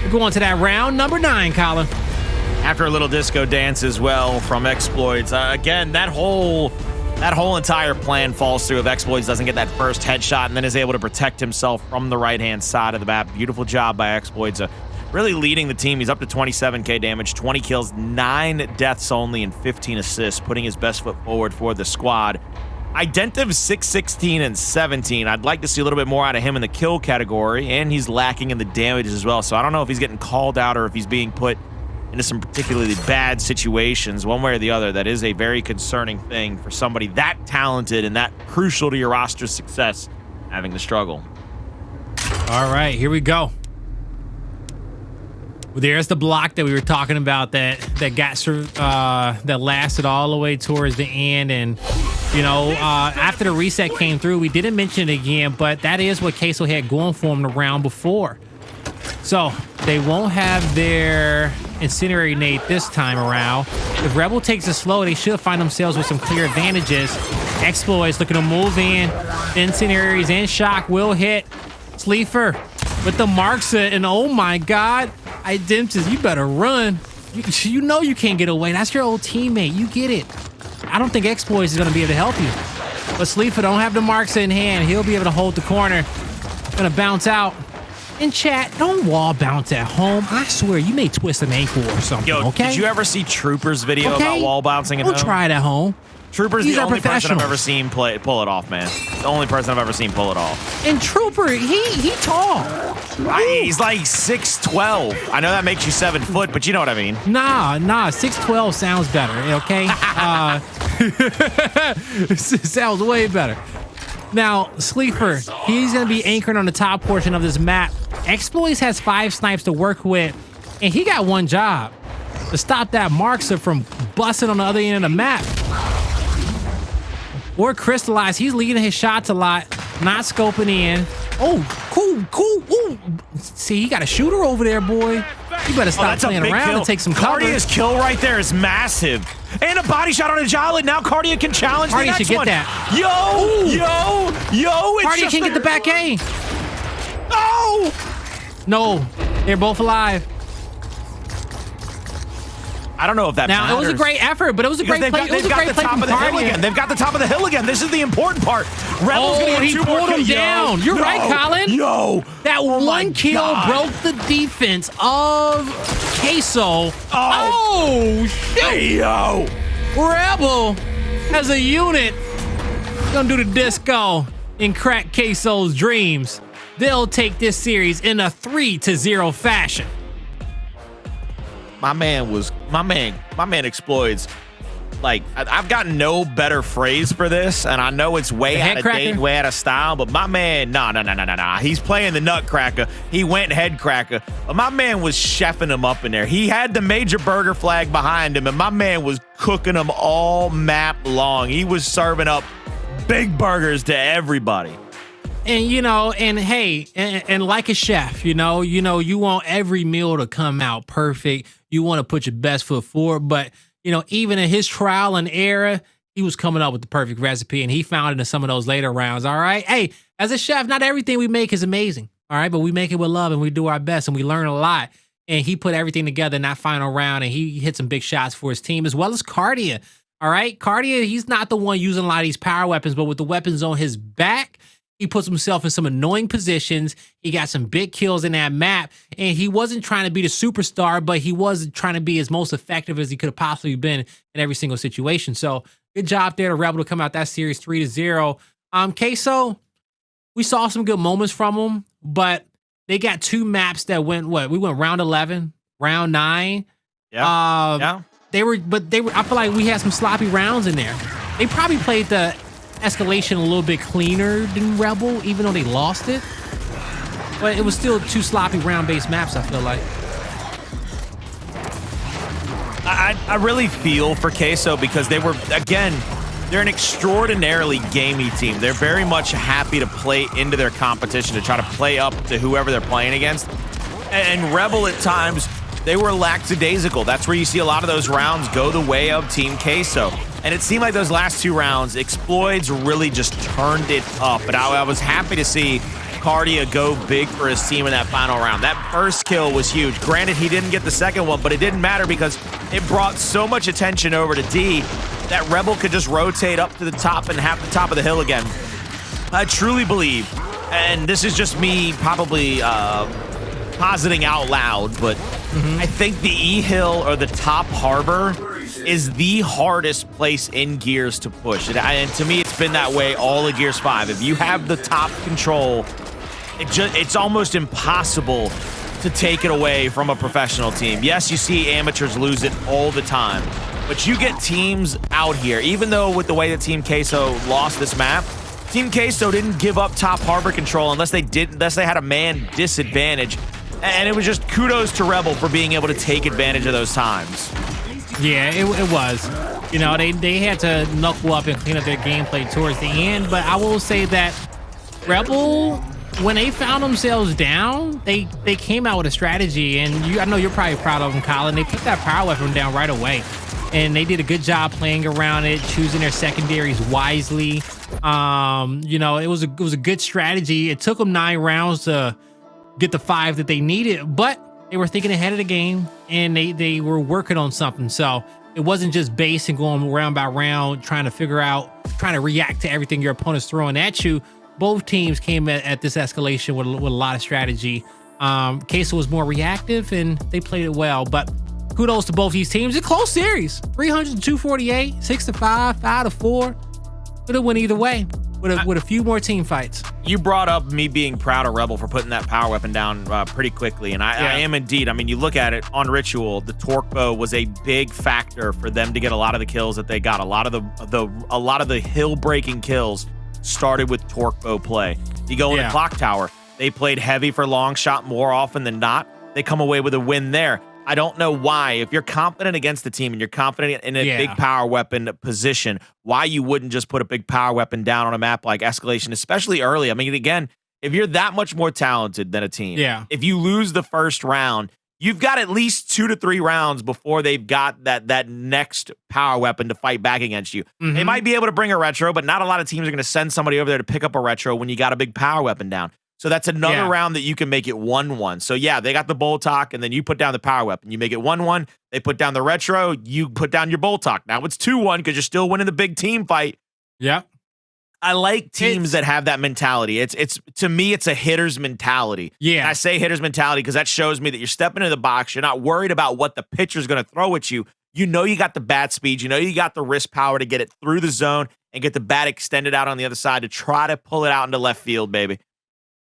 We're going to that round number 9, Colin. After a little disco dance as well from Xploidz. Again, that whole entire plan falls through if Xploidz doesn't get that first headshot and then is able to protect himself from the right-hand side of the map. Beautiful job by Xploidz. Really leading the team. He's up to 27k damage, 20 kills, 9 deaths only, and 15 assists, putting his best foot forward for the squad. Identiv 6, 16, and 17. I'd like to see a little bit more out of him in the kill category, and he's lacking in the damage as well. So I don't know if he's getting called out or if he's being put into some particularly bad situations, one way or the other. That is a very concerning thing for somebody that talented and that crucial to your roster's success, having to struggle. All right, here we go. There's the block that we were talking about that lasted all the way towards the end. And, you know, after the reset came through, we didn't mention it again, but that is what Queso had going for him the round before. So they won't have their incendiary nade this time around. If Rebel takes it slow, they should find themselves with some clear advantages. Xploidz looking to move in. Incendiaries and shock will hit. Sleeafer with the marks, and oh my God, Identivez, you better run. You know you can't get away. That's your old teammate. You get it. I don't think Xploidz is going to be able to help you. But Sleeafer don't have the marks in hand. He'll be able to hold the corner. Gonna bounce out. In chat, don't wall bounce at home. I swear, you may twist an ankle or something, okay? Did you ever see Trooper's video about wall bouncing at home? Don't try it at home. Trooper's the only person I've ever seen pull it off, man. The only person I've ever seen pull it off. And Trooper, he tall. He's like 6'12". I know that makes you 7 foot, but you know what I mean. Nah, 6'12" sounds better, okay? Sounds way better. Now, Sleeafer, he's going to be anchoring on the top portion of this map. Xploidz has 5 snipes to work with, and he got one job: to stop that Markser from busting on the other end of the map. Or Cristalize, he's leading his shots a lot, not scoping in. Oh, cool. Ooh. See, he got a shooter over there, boy. You better stop playing around and take some cover. Kardia's kill right there is massive. And a body shot on a Jaled. Now Kardia can challenge the next one. Kardia should get that. Yo. Kardia can get the back A. Oh! No, they're both alive. I don't know if that now matters. it was a great effort, but it was a great play. It was a great play from Kardia. They've got the top of the hill again. This is the important part. Rebel's gonna get he pulled him down. You're right, Colin. That one kill broke the defense of Queso. Oh shit! Rebel as a unit gonna do the disco and crack Queso's dreams. They'll take this series in a 3-0 fashion. My man Xploidz. Like, I've got no better phrase for this, and I know it's way out of date, way out of style, but my man, nah. He's playing the nutcracker. He went head cracker, but my man was chefing him up in there. He had the major burger flag behind him, and my man was cooking them all map long. He was serving up big burgers to everybody. And, you know, and hey, and like a chef, you want every meal to come out perfect. You want to put your best foot forward. But, you know, even in his trial and error, he was coming up with the perfect recipe, and he found it in some of those later rounds. All right. Hey, as a chef, not everything we make is amazing. All right. But we make it with love, and we do our best, and we learn a lot. And he put everything together in that final round, and he hit some big shots for his team, as well as Kardia. All right. Kardia, he's not the one using a lot of these power weapons, but with the weapons on his back, he puts himself in some annoying positions. He got some big kills in that map, and he wasn't trying to be the superstar, but he was trying to be as most effective as he could have possibly been in every single situation. So good job there to Rebel to come out that series 3-0. Queso, we saw some good moments from him, but they got two maps that went we went round 11, round 9. Yeah. They were. I feel like we had some sloppy rounds in there. They probably played the Escalation a little bit cleaner than Rebel, even though they lost it. But it was still two sloppy round-based maps, I feel like. I really feel for Queso because they're an extraordinarily gamey team. They're very much happy to play into their competition, to try to play up to whoever they're playing against. And Rebel at times, they were lackadaisical. That's where you see a lot of those rounds go the way of Team Queso. And it seemed like those last two rounds, Xploidz really just turned it up. But I was happy to see Kardia go big for his team in that final round. That first kill was huge. Granted, he didn't get the second one, but it didn't matter because it brought so much attention over to D that Rebel could just rotate up to the top and have the top of the hill again. I truly believe, and this is just me probably positing out loud, but I think the E-Hill or the top harbor is the hardest place in Gears to push. And to me, it's been that way all of Gears 5. If you have the top control, it's almost impossible to take it away from a professional team. Yes, you see amateurs lose it all the time, but you get teams out here, even though with the way that Team Queso lost this map, Team Queso didn't give up top harbor control unless they had a man disadvantage. And it was just kudos to Rebel for being able to take advantage of those times. Yeah, it was. You know, they had to knuckle up and clean up their gameplay towards the end, but I will say that Rebel, when they found themselves down, they came out with a strategy, and I know you're probably proud of them, Colin. They put that power weapon down right away, and they did a good job playing around it, choosing their secondaries wisely. You know, it was a good strategy. It took them 9 rounds to get the 5 that they needed, but they were thinking ahead of the game, and they were working on something. So it wasn't just base and going round by round, trying to react to everything your opponent's throwing at you. Both teams came at this escalation with a lot of strategy. Queso was more reactive, and they played it well, but kudos to both these teams. It's a close series, 300-248, 6-5, 5-4. Could have went either way with a few more team fights. You brought up me being proud of Rebel for putting that power weapon down pretty quickly, and I am indeed. I mean, you look at it on Ritual, the torque bow was a big factor for them to get a lot of the kills that they got. A lot of the hill breaking kills started with torque bow play. You go into Clocktower, they played heavy for long shot more often than not. They come away with a win there. I don't know why. If you're confident against the team and you're confident in a big power weapon position, why you wouldn't just put a big power weapon down on a map like Escalation, especially early. I mean, again, if you're that much more talented than a team, if you lose the first round, you've got at least 2 to 3 rounds before they've got that next power weapon to fight back against you. They might be able to bring a retro, but not a lot of teams are going to send somebody over there to pick up a retro when you got a big power weapon down. So that's another Yeah. round that you can make it 1-1. So yeah, they got the Boltok, and then you put down the power weapon. You make it 1-1. They put down the retro. You put down your Boltok. Now it's 2-1 because you're still winning the big team fight. Yeah. I like teams that have that mentality. It's to me, it's a hitter's mentality. Yeah. And I say hitter's mentality because that shows me that you're stepping into the box. You're not worried about what the pitcher's going to throw at you. You know you got the bat speed. You know you got the wrist power to get it through the zone and get the bat extended out on the other side to try to pull it out into left field, baby.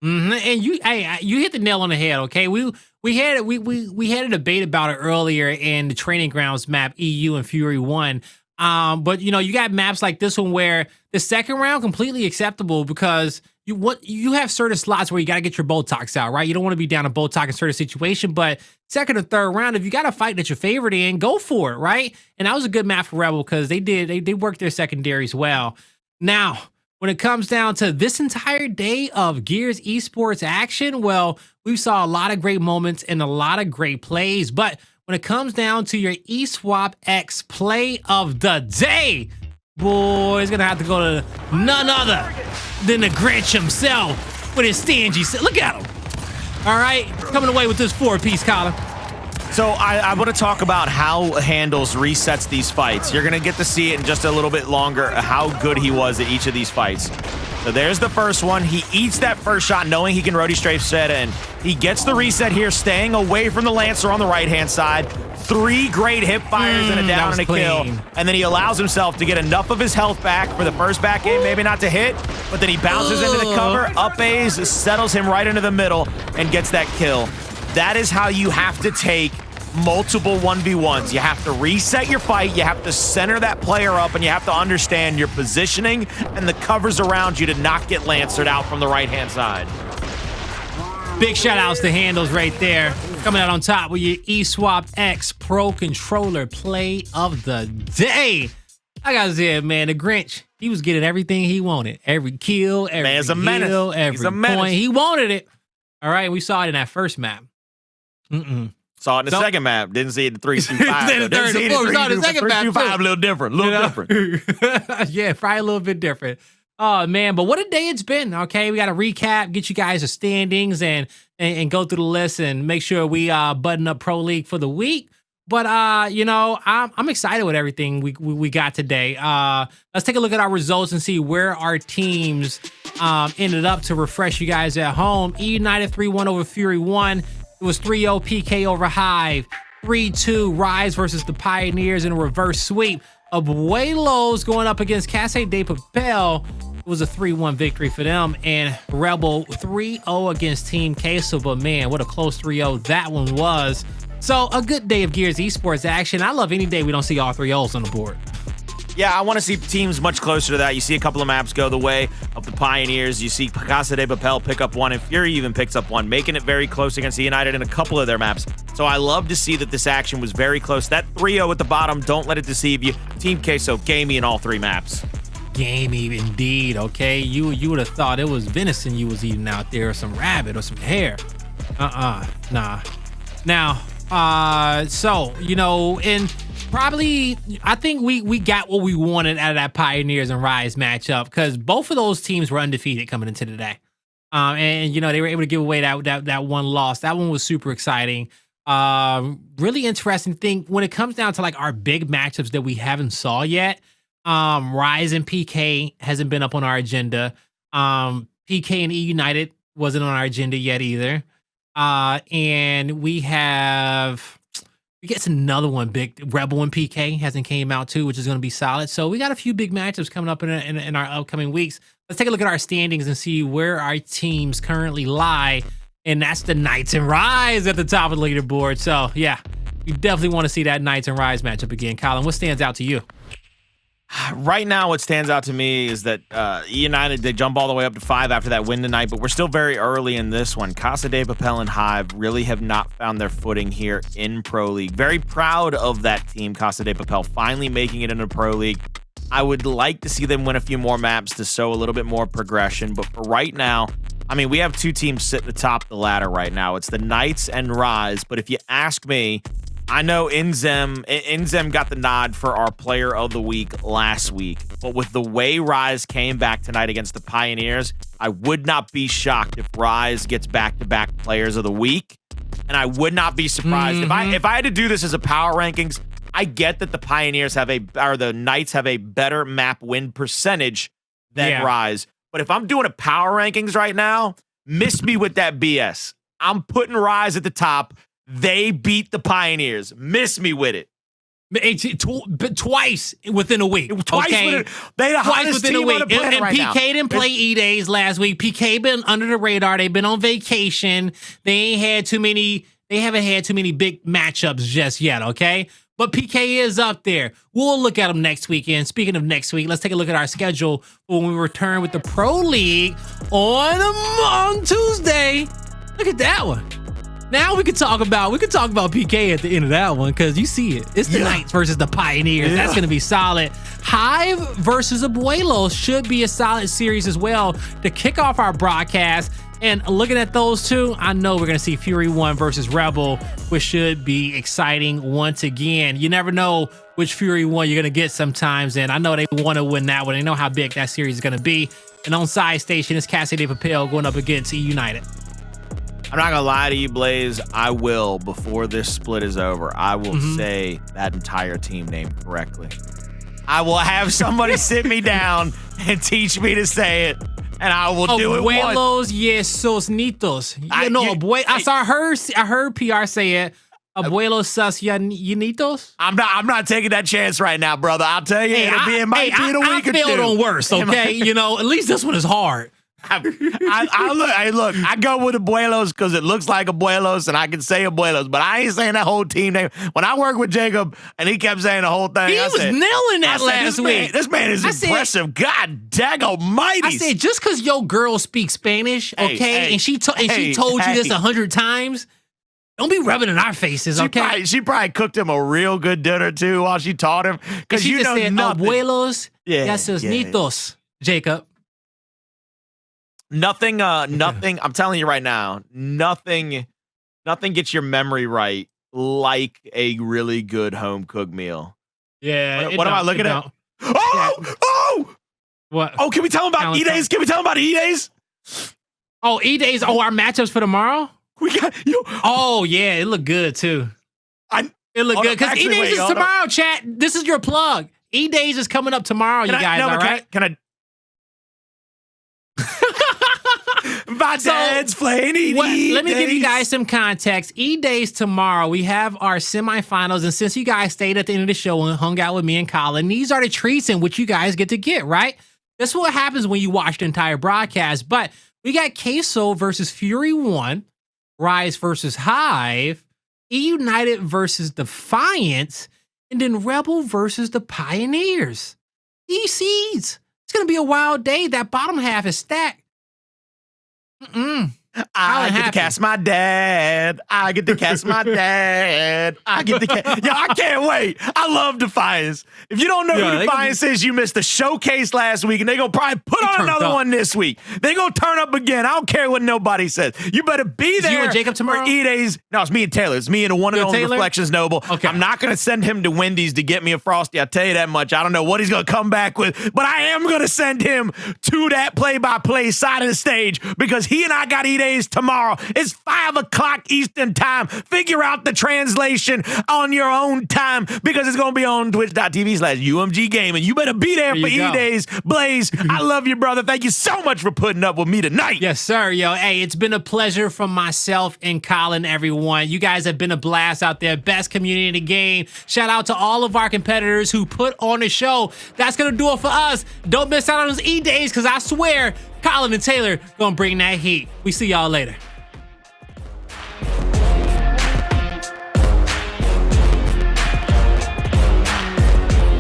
And you hit the nail on the head. Okay, we had a debate about it earlier in the training grounds map EU and Fury 1. But you got maps like this one where the second round completely acceptable because you have certain slots where you got to get your Boltox out, right? You don't want to be down a Boltok in certain situation, but second or third round, if you got a fight that you're favored in, go for it, right? And that was a good map for Rebel because they worked their secondaries well. Now, when it comes down to this entire day of Gears Esports action, well, we saw a lot of great moments and a lot of great plays, but when it comes down to your eSwap X play of the day, boy, it's gonna have to go to none other than the Grinch himself with his stingy. Look at him. All right, coming away with this 4-piece, Colin. So I want to talk about how Handles resets these fights. You're going to get to see it in just a little bit longer, how good he was at each of these fights. So there's the first one. He eats that first shot knowing he can roadie strafe set in. He gets the reset here, staying away from the Lancer on the right-hand side. 3 great hip fires and a down and a kill. And then he allows himself to get enough of his health back for the first back game, maybe not to hit, but then he bounces into the cover, up A's, settles him right into the middle, and gets that kill. That is how you have to take multiple 1v1s. You have to reset your fight, you have to center that player up, and you have to understand your positioning and the covers around you to not get Lancered out from the right-hand side. Big shout outs to Handles right there. Coming out on top with your eSwap X Pro Controller play of the day. Like I said, man, the Grinch, he was getting everything he wanted. Every kill, every Man's a menace. kill, every He's a menace. point. He wanted it. All right, we saw it in that first map. Saw it in the second map. Didn't see it in the 3-2-5. Didn't see it in the third and fourth. Saw it in the second map, 3-2-5 a little different. Yeah, probably a little bit different. Oh, man, but what a day it's been, okay? We got to recap, get you guys the standings, and go through the list and make sure we button up Pro League for the week. But, I'm excited with everything we got today. Let's take a look at our results and see where our teams ended up to refresh you guys at home. E United 3-1 over Fury 1. It was 3-0 PK over Hive. 3-2 Rise versus the Pioneers in a reverse sweep. Abuelos going up against Casa de Papel. It was a 3-1 victory for them. And Rebel 3-0 against Team Queso. But man, what a close 3-0 that one was. So a good day of Gears Esports action. I love any day we don't see all 3-0s on the board. Yeah, I want to see teams much closer to that. You see a couple of maps go the way of the Pioneers. You see Casa de Papel pick up 1, and Fury even picks up 1, making it very close against the United in a couple of their maps. So I love to see that this action was very close. That 3-0 at the bottom, don't let it deceive you. Team Queso, gamey in all 3 maps. Gamey indeed, okay? You would have thought it was venison you was eating out there, or some rabbit, or some hare. Nah. Now, and probably, I think we got what we wanted out of that Pioneers and Rise matchup because both of those teams were undefeated coming into today. And they were able to give away that one loss. That one was super exciting. Really interesting thing when it comes down to like our big matchups that we haven't saw yet. Rise and PK hasn't been up on our agenda. PK and E United wasn't on our agenda yet either. And we get another one, big Rebel and PK hasn't came out too, which is going to be solid. So we got a few big matchups coming up in our upcoming weeks. Let's take a look at our standings and see where our teams currently lie. And that's the Knights and Rise at the top of the leaderboard. So yeah, you definitely want to see that Knights and Rise matchup again. Colin, what stands out to you? Right now, what stands out to me is that United, they jump all the way up to 5 after that win tonight, but we're still very early in this one. Casa de Papel and Hive really have not found their footing here in Pro League. Very proud of that team, Casa de Papel, finally making it into Pro League. I would like to see them win a few more maps to show a little bit more progression, but for right now, I mean, we have 2 teams sitting at the top of the ladder right now. It's the Knights and Rise, but if you ask me, I know Inzem got the nod for our player of the week last week, but with the way Rise came back tonight against the Pioneers, I would not be shocked if Rise gets back-to-back players of the week, and I would not be surprised if I had to do this as a power rankings. I get that the Pioneers the Knights have a better map win percentage than Rise, but if I'm doing a power rankings right now, miss me with that BS. I'm putting Rise at the top. They beat the Pioneers. Miss me with it. Twice within a week. Twice within a week. And PK didn't play E-Days last week. PK been under the radar. They've been on vacation. They haven't had too many big matchups just yet, okay? But PK is up there. We'll look at them next weekend. Speaking of next week, let's take a look at our schedule when we return with the Pro League on Tuesday. Look at that one. Now we could talk about PK at the end of that one, because you see it. It's the Knights versus the Pioneers. That's going to be solid. Hive versus Abuelos should be a solid series as well to kick off our broadcast. And looking at those two, I know we're going to see Fury 1 versus Rebel, which should be exciting once again. You never know which Fury 1 you're going to get sometimes, and I know they want to win that one. They know how big that series is going to be. And on side station, it's Cassidy Papel going up against E United. I'm not gonna lie to you, Blaze. I will, before this split is over, I will say that entire team name correctly. I will have somebody sit me down and teach me to say it, and I will do it once. Abuelos yesos nitos. I heard PR say it. Abuelos sus yanitos. I'm not taking that chance right now, brother. I'll tell you, it might be in a week or two. I failed on worse, okay? You know, at least this one is hard. I go with Abuelos because it looks like Abuelos and I can say Abuelos, but I ain't saying that whole team name. When I worked with Jacob and he kept saying the whole thing, he was nailing that last week. This man is impressive. God dang almighty. I said, just because your girl speaks Spanish, okay, and she told you this 100 times, don't be rubbing in our faces, okay? She probably cooked him a real good dinner too while she taught him. Because you know nothing. Abuelos, nitos, Jacob. Nothing, I'm telling you right now, nothing gets your memory right like a really good home cooked meal. Yeah. What am I looking at? Oh! What? Oh, can we tell them about E-Days? Oh, E-Days. Oh, our matchups for tomorrow? We got you. Oh, yeah, it looked good too. It looked good because E-Days is tomorrow, chat. This is your plug. E-Days is coming up tomorrow, all right? Can I? My dad's playing E-Days. Let me give you guys some context. E-Days tomorrow, we have our semifinals, and since you guys stayed at the end of the show and hung out with me and Colin, these are the treats in which you guys get to get, right? This is what happens when you watch the entire broadcast. But we got Queso versus Fury 1, Rise versus Hive, E United versus Defiance, and then Rebel versus the Pioneers. ECs. It's going to be a wild day. That bottom half is stacked. I get to cast my dad. I get to cast my dad. I can't wait. I love Defiance. If you don't know who Defiance is, you missed the showcase last week, and they're going to probably put on another one this week. They're going to turn up again. I don't care what nobody says. You better be there. You and Jacob tomorrow? For E-Days. No, it's me and Taylor. It's me and the one and only Reflections Noble. Okay. I'm not going to send him to Wendy's to get me a Frosty. I'll tell you that much. I don't know what he's going to come back with, but I am going to send him to that play-by-play side of the stage because he and I got E-Days tomorrow. It's 5 o'clock Eastern time. Figure out the translation on your own time because it's going to be on twitch.tv/UMG Gaming. You better be there for E-Days. Blaze, I love you, brother. Thank you so much for putting up with me tonight. Yes, sir. Yo, hey, it's been a pleasure from myself and Colin, everyone. You guys have been a blast out there. Best community in the game. Shout out to all of our competitors who put on the show. That's going to do it for us. Don't miss out on those E-Days because I swear Colin and Taylor gonna bring that heat. We see y'all later.